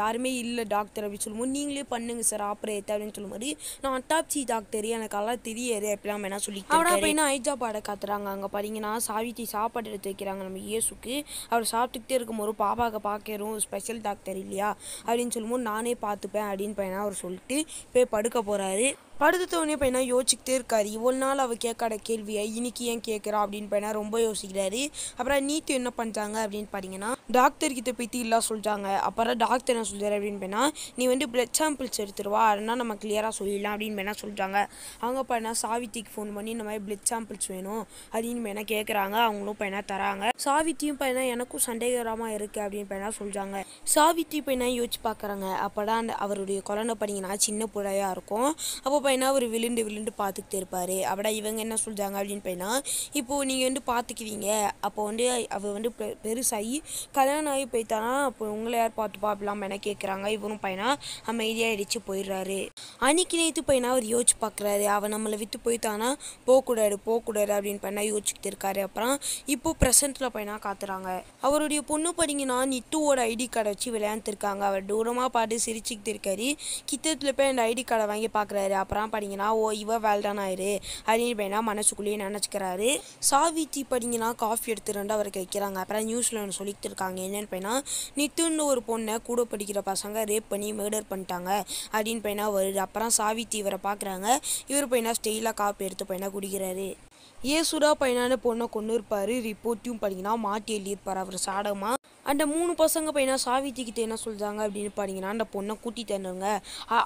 யாருமே இல்லை டாக்டர் அப்படின்னு சொல்லும்போது நீங்களே பண்ணுங்கள் சார் ஆப்ரேட் அப்படின்னு சொல்லும்போது நான் அட்டாப்சி டாக்டர் எனக்கு அதெல்லாம் தெரியாது அப்படிலாம் வேணா சொல்லி அவனா பையனா ஹைதராபாடை காத்துறாங்க. அங்கே பார்த்தீங்கன்னா சாவித்தி சாப்பாடு எடுத்து வைக்கிறாங்க நம்ம இயேசுக்கு. அவர் சாப்பிட்டுக்கிட்டே இருக்கும்போது பாப்பாவை பார்க்கிறோம் ஸ்பெஷல் டாக்டர் இல்லையா அப்படின்னு சொல்லும்போது நானே பார்த்துப்பேன் அப்படின்னு பையனா அவர் சொல்லிட்டு போய் படுக்க போகிறாரு. படுத்தோடனே பையனா யோசிச்சுக்கிட்டே இருக்காரு. இவ்வளோ நாள் அவள் கேட்காத கேள்வியை இன்னைக்கு ஏன் கேட்குறா அப்படின்னு பையனா ரொம்ப யோசிக்கிறாரு. அப்புறம் நீத்து என்ன பண்ணுறாங்க அப்படின்னு பார்த்தீங்கன்னா டாக்டர்கிட்ட போய்த்து இல்லை சொல்லிட்டாங்க. அப்புறம் டாக்டர் என்ன சொல்கிறாரு அப்படின்னு பையனா நீ பிளட் சாம்பிள்ஸ் எடுத்துருவா, அதனால் நம்ம கிளியராக சொல்லிடலாம் அப்படின்னு பையனா சொல்லிட்டாங்க. அவங்க பையனா சாவித்திக்கு ஃபோன் பண்ணி இந்த மாதிரி பிளட் சாம்பிள்ஸ் வேணும் அப்படின்னு பையனா கேட்குறாங்க. அவங்களும் பையனா தராங்க. சாவித்தியும் பையனா எனக்கும் சந்தேகரமாக இருக்குது அப்படின்னு பையனா சொல்கிறாங்க. சாவித்தி பையனா யோசிச்சு பார்க்குறாங்க. அப்போதான் அவருடைய குழந்தை பார்த்தீங்கன்னா சின்ன பிள்ளையாக இருக்கும். அப்போ பையனா அவர் விழுந்து விழுந்து பார்த்துக்கிட்டே இருப்பார். அப்படின்னா இவங்க என்ன சொல்கிறாங்க அப்படின்னு பையனா இப்போது நீங்கள் பார்த்துக்குவீங்க, அப்போ அவள் பெருசாகி கல்யாணம் ஆகி போய்த்தானா அப்போ உங்களை யார் பார்த்துப்பா அப்படிலாம் பையனா கேட்குறாங்க. இவரும் பையனா அமைதியாக அடித்து போயிடுறாரு. அன்னைக்கு நேற்று பையனா அவர் யோசிச்சு பார்க்குறாரு. அவன் நம்மளை விற்று போய்த்தானா போகக்கூடாது அப்படின்னு பையனா யோசிச்சுக்கிட்டு இருக்காரு. அப்புறம் இப்போது ப்ரெசென்ட்டில் பையனா காத்துறாங்க. அவருடைய பொண்ணு படிங்கன்னா நித்துவோட ஐடி கார்டை வச்சு விளையாண்டுருக்காங்க. அவர் தூரமாக பார்த்து சிரிச்சுக்கிட்டு இருக்காரு. கிட்டத்தில் போய் அந்த ஐடி கார்டை வாங்கி பார்க்குறாரு. அப்புறம் படிங்கன்னா இவ வேல்டான் ஆயிரு அப்படின்னு பையனா மனசுக்குள்ளேயே நினச்சிக்கிறாரு. சாவித்தி படிங்கன்னா காஃபி எடுத்துட்டு அவருக்கு வைக்கிறாங்க. அப்புறம் நியூஸில் ஒன்று சொல்லிட்டு இருக்காங்க. என்னென்னு பையனா நித்துன்னு ஒரு பொண்ணை கூட படிக்கிற பசங்க ரேப் பண்ணி மர்டர் பண்ணிட்டாங்க அப்படின்னு பையனா வருது. அப்புறம் சாவித்தி இவரை பார்க்குறாங்க. இவர் பையனா ஸ்டெயிலாக காஃபி எடுத்து பையனா குடிக்கிறாரு. ஏசுடா பையனான பொண்ணை கொண்டு இருப்பார். ரிப்போர்ட்டையும் பார்த்தீங்கன்னா மாட்டி எழுதியிருப்பார் அவர் சாடமாக. அந்த 3 பசங்க பையனா சாவித்திக்கிட்ட என்ன சொல்கிறாங்க அப்படின்னு பார்த்தீங்கன்னா அந்த பொண்ணை கூட்டிகிட்டு வந்துடுங்க,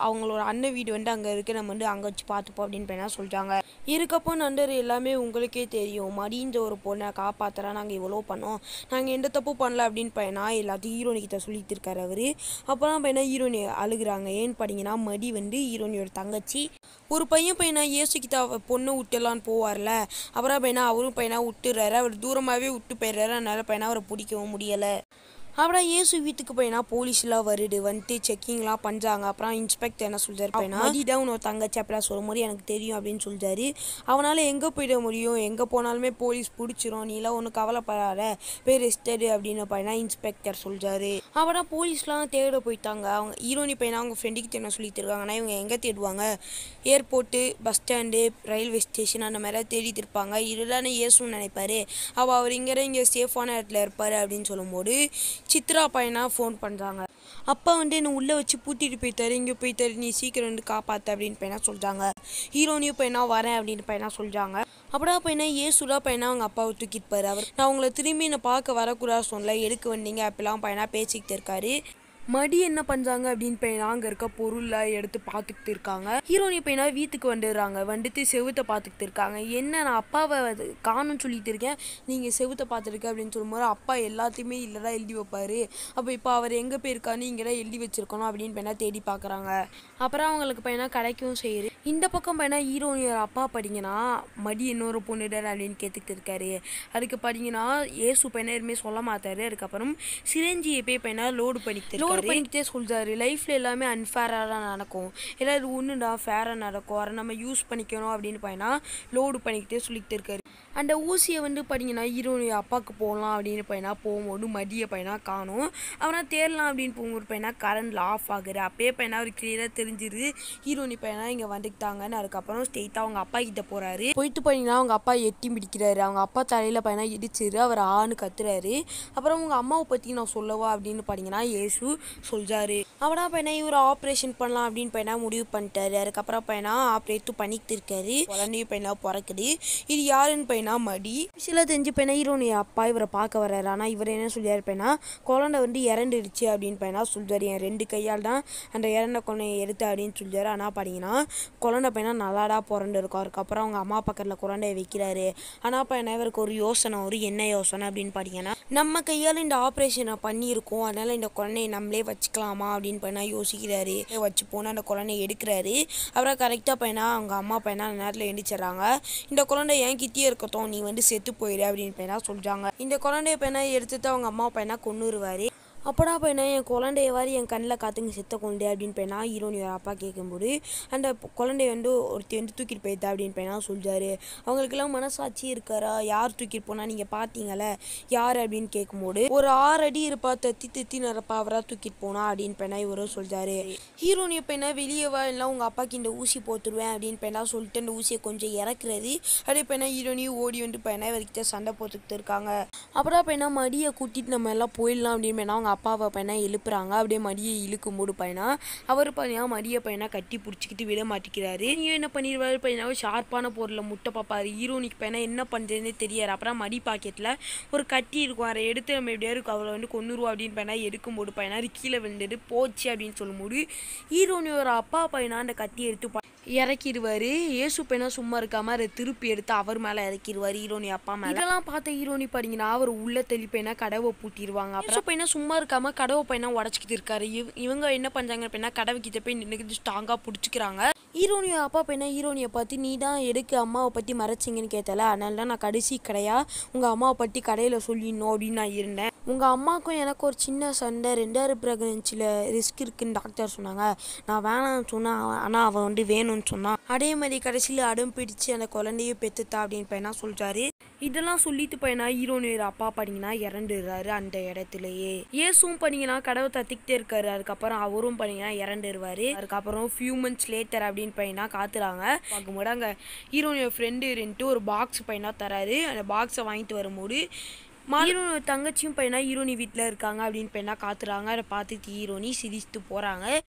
அவங்களோட அண்ணன் வீடு அங்கே இருக்குது, நம்ம அங்கே வச்சு பார்த்துப்போம் அப்படின்னு பையனா சொல்லிட்டாங்க. இருக்கப்போ நண்டர் எல்லாமே உங்களுக்கே தெரியும், மடின்ற ஒரு பொண்ணை காப்பாற்றுறா, நாங்கள் இவ்வளோ பண்ணோம், நாங்கள் எந்த தப்பு பண்ணல அப்படின்னு பையனா எல்லாத்தையும் ஹீரோனிக்கிட்ட சொல்லிட்டு இருக்காரு அவர். அப்போலாம் பையனா ஹீரோனி அழுகுறாங்க. ஏன்னு பார்த்தீங்கன்னா மடி ஹீரோனியோட தங்கச்சி. ஒரு பையனா ஏசுக்கிட்ட பொண்ணை விட்டுலான்னு போவார்ல, அப்புறம் பையனா அவரும் பையனா விட்டுறாரு. அவர் தூரமாகவே விட்டு போயிடுறாரு. அதனால பையனா அவரை பிடிக்கவும் முடியலை. அப்புறம் ஏசு வீட்டுக்கு பையனா போலீஸ்லாம் வந்துட்டு செக்கிங்லாம் பண்ணுறாங்க. அப்புறம் இன்ஸ்பெக்டர் என்ன சொல்கிறார் பையனா மடிதான் உன்னோட தங்கச்சி அப்படிலாம் சொல்லும் போது எனக்கு தெரியும் அப்படின்னு சொல்லிட்டாரு. அவனால் எங்கே போயிட முடியும், எங்கே போனாலுமே போலீஸ் பிடிச்சிரும், நீலாம் ஒன்றும் கவலைப்படாத, போய் ரெஸ்ட் எடு அப்படின்னு பையனா இன்ஸ்பெக்டர் சொல்கிறாரு. அப்புறம் போலீஸ்லாம் தேட போயிட்டாங்க. அவங்க ஹீரோனி பையனா அவங்க ஃப்ரெண்டுக்கிட்ட என்ன சொல்லிட்டு இருக்காங்கன்னா இவங்க எங்கே தேடுவாங்க, airport, bus stand, railway station அந்த மாதிரி தேடிட்டு இருப்பாங்க. இதுதானே ஏசுன்னு நினைப்பாரு. அவர் இங்கே சேஃபான இடத்துல இருப்பார் அப்படின்னு சொல்லும்போது சித்ரா பையனா ஃபோன் பண்ணுறாங்க. அப்பா என்னை உள்ளே வச்சு பூட்டிட்டு போய்த்தாரு, இங்கே போய்த்தாரு, நீ சீக்கிரம் காப்பாற்று அப்படின்னு பையனா சொல்கிறாங்க. ஹீரோனியும் பையனா வரேன் அப்படின்னு பையனா சொல்கிறாங்க. அப்படின்னா பையனா ஏசுடா பையனா அவங்க அப்பாவை தூக்கிட்டு அவர் நான் உங்களை திரும்பி என்னை பார்க்க வரக்கூடாது சொன்னல, எடுக்க வந்தீங்க அப்படிலாம் பையனா பேசிக்கிட்டு இருக்காரு. மடி என்ன பண்ணுறாங்க அப்படின்னு பையனா அங்கே இருக்க பொருளை எடுத்து பார்த்துக்கிட்டு இருக்காங்க. ஹீரோனி பையனா வீட்டுக்கு வந்துட்டு செவுத்தை பார்த்துக்கிட்டு இருக்காங்க. என்ன நான் அப்பாவை காணும்னு சொல்லிட்டு இருக்கேன், நீங்கள் செவுத்தை பார்த்துருக்க அப்படின்னு சொல்லும்போது அப்பா எல்லாத்தையுமே இல்லைடா எழுதி வைப்பார், அப்போ இப்போ அவர் எங்கே போயிருக்கான்னு இங்கே தான் எழுதி வச்சிருக்கணும் அப்படின்னு பையனா தேடி பார்க்குறாங்க. அப்புறம் அவங்களுக்கு பையனா கிடைக்கவும் செய்யுது. இந்த பக்கம் பையனா ஹீரோனியோட அப்பா படிங்கன்னா மடி இன்னொரு பொண்ணுடர் அப்படின்னு கேட்டுக்கிட்டு இருக்காரு. அதுக்கு படிங்கன்னா ஏசு பையனா எதுவுமே சொல்ல மாட்டாரு. அதுக்கப்புறம் சிரஞ்சியை போய் பையனா லோடு பண்ணிக்கிட்டே சொல்கிறாரு, லைஃப்பில் எல்லாமே அன்ஃபேராக தான் நடக்கும், எல்லாரும் ஒன்றுடா ஃபேராக நடக்கும், அதை நம்ம யூஸ் பண்ணிக்கணும் அப்படின்னு பையனா லோடு பண்ணிக்கிட்டே சொல்லிக்கிட்டு இருக்காரு. அந்த ஊசியை படிங்கன்னா ஹீரோனி அப்பாவுக்கு போகலாம் அப்படின்னு பையனா போகும்போது மதிய பையனா காணும். அவனா தேடலாம் அப்படின்னு போகும்போது பையனா கரண்டில் ஆஃப் ஆகுது. அப்பயே பையனா அவர் கிளியராக தெரிஞ்சிருது ஹீரோனி பையனா இங்கே வந்துக்கிட்டாங்கன்னு. அதுக்கப்புறம் ஸ்ட்ரெயிட்டாக அவங்க அப்பா கிட்ட போகிறாரு. போயிட்டு பார்த்தீங்கன்னா அவங்க அப்பா எட்டி பிடிக்கிறாரு. அவங்க அப்பா தலையில் பையனா இடிச்சிரு, அவர் ஆன்னு கத்துறாரு. அப்புறம் உங்கள் அம்மாவை பற்றி நான் சொல்லவா அப்படின்னு பார்த்தீங்கன்னா ஏசு சொல்கிறாரு. அவனா பையனா இவர் ஆப்ரேஷன் பண்ணலாம் அப்படின்னு பையனா முடிவு பண்ணிட்டாரு. அதுக்கப்புறம் பையனா ஆப்ரேட்டும் பண்ணிக்கிட்டு இருக்காரு. குழந்தையும் பையனா பிறக்குது. இது யாருன்னு பையனா மடி சில தெரிஞ்சு பையனா ஹீரோனி அப்பா இவரை பார்க்க வர்றாரு. ஆனால் இவர் என்ன சொல்லியாரு பையனா குழந்தை இறந்துடுச்சு அப்படின்னு பையனா சொல்றாரு. என் 2 கையால் தான் அந்த இறந்த குழந்தைய எடுத்து அப்படின்னு சொல்றாரு. ஆனால் பார்த்தீங்கன்னா குழந்தை பையனா நல்லாடா பிறண்டு இருக்கும். அதுக்கப்புறம் அவங்க அம்மா பக்கத்தில் குழந்தைய வைக்கிறாரு. ஆனால் பையனா இவருக்கு ஒரு யோசனை என்ன யோசனை அப்படின்னு பார்த்தீங்கன்னா நம்ம கையால் இந்த ஆப்ரேஷனை பண்ணியிருக்கோம், அதனால இந்த குழந்தைய நம்மளே வச்சுக்கலாமா அப்படின்னு பையனா யோசிக்கிறாரு. வச்சு போனால் அந்த குழந்தைய எடுக்கிறாரு. அப்புறம் கரெக்டாக பையனா அவங்க அம்மா பையனா அந்த நேரத்தில் எந்திரிச்சிடறாங்க. இந்த குழந்தை என் கிட்டே இருக்கட்டும், நீ செத்து போயிடு அப்படின்னு பையனா சொல்கிறாங்க. இந்த குழந்தைய பையனா எடுத்துட்டு அவங்க அம்மா பையனா கொன்னுருவாரு. அப்படா பையனா என் குழந்தையவாரி என் கண்ணில் காத்துங்க செத்த குழந்தை அப்படின்னு பையனா ஹீரோனியோட அப்பா கேட்கும்போது அந்த குழந்தைய ஒருத்தி தூக்கிட்டு போயிட்டா அப்படின்னு பையனா சொல்கிறாரு. அவங்களுக்கெல்லாம் மனசாட்சி இருக்காரா, யார் தூக்கிட்டு போனால் நீங்கள் பார்த்தீங்களே யார் அப்படின்னு கேட்கும்போது ஒரு 6 அடி இருப்பா, தத்தி நிறப்பா, அவராக தூக்கிட்டு போனா அப்படின்னு பையனா இவரும் சொல்கிறாரு. ஹீரோனிய பையனா வெளியே வா, எல்லாம் உங்கள் அப்பாவுக்கு இந்த ஊசி போட்டுருவேன் அப்படின்னு பையனா சொல்லிட்டு அந்த ஊசியை கொஞ்சம் இறக்குறது. அப்படியே பையனா ஹீரோனியும் ஓடி பையனா இவர்கிட்ட சண்டை போட்டுக்கிட்டு இருக்காங்க. அப்புறம் பையனா மடியை கூட்டிட்டு நம்ம எல்லாம் போயிடலாம் அப்படின்னு பையனா அவங்க அப்பாவை பையனா எழுப்புறாங்க. அப்படியே மடியை இழுக்கும்போது பையனா அவர் பையனா மடியை பையனா கட்டி பிடிச்சிக்கிட்டு விட மாட்டேங்கிறாரு. நீயும் என்ன பண்ணிடுவாரு பையனா ஷார்ப்பான பொருளை முட்டை பார்ப்பாரு. ஹீரோனிக்கு பையனா என்ன பண்ணுறதுன்னே தெரியாது. அப்புறம் மடி பாக்கெட்டில் ஒரு கட்டி இருக்கும், அதை எடுத்து நம்ம எப்படியா இருக்கும் அவளை கொன்னுருவா அப்படின்னு பையனா எடுக்கும்போது பையனா கீழே விழுந்துட்டு போச்சு அப்படின்னு சொல்லும்போது ஹீரோனியோட அப்பா பையனா அந்த கட்டி எடுத்து இறக்கிடுவாரு. ஏசு பையனா சும்மா இருக்காம அதை திருப்பி எடுத்து அவர் மேலே இறக்கிடுவார், ஹீரோனி அப்பா மேலே. இதெல்லாம் பார்த்த ஹீரோனி பார்த்தீங்கன்னா அவர் உள்ள தெளி பையனா கதவை பூட்டிடுவாங்க. அப்புறம் பையனா சும்மா இருக்காம கதவை பையனா உடச்சிக்கிட்டு இருக்காரு. இவங்க என்ன பண்ணுறாங்க பையனா கதவை கிட்ட போய் நின்றுக்கிட்டு ஸ்ட்ராங்காக பிடிச்சிக்கிறாங்க. ஹீரோனியை அப்பா பையனா ஹீரோனியை பார்த்து நீ தான் எதுக்கு அம்மாவை பற்றி மறைச்சிங்கன்னு கேட்டல, அதனால தான் நான் கடைசி கடையா உங்கள் அம்மாவை பற்றி கடையில் சொல்லிடணும் அப்படின்னு நான் இருந்தேன். உங்கள் அம்மாவுக்கும் எனக்கு ஒரு சின்ன சண்டை, 2வது ப்ரெக்னன்சியில் ரிஸ்க் இருக்குன்னு டாக்டர் சொன்னாங்க. நான் வேணாம்னு சொன்னேன், ஆனால் அவன் வேணும்னு சொன்னான். அதே மாதிரி கடைசியில் அடம் பிடிச்சு அந்த குழந்தைய பெற்றுத்தா அப்படின்னு பையனா சொல்கிறாரு. இதெல்லாம் சொல்லிட்டு பையனா ஹீரோனியோட அப்பா பார்த்தீங்கன்னா இறந்துடுறாரு அந்த இடத்துலையே. ஏசும் பார்த்தீங்கன்னா கடவை தத்திக்கிட்டே இருக்காரு. அதுக்கப்புறம் அவரும் பார்த்தீங்கன்னா இறந்துருவாரு. அதுக்கப்புறம் ஃபியூ மந்த்ஸ் லேட்டர் அப்படின்னு பையனா காத்துறாங்க. பார்க்கும்போது அங்கே ஹீரோனியோட ஃப்ரெண்டு இருந்துட்டு ஒரு பாக்ஸ் பையனா தராரு. அந்த பாக்ஸை வாங்கிட்டு வரும்போது ஹீரோனோட தங்கச்சியும் பையனா ஹீரோனி வீட்டில் இருக்காங்க அப்படின்னு பையனா காத்துறாங்க. அதை பார்த்துட்டு ஹீரோனி சிரிச்சுட்டு போகிறாங்க.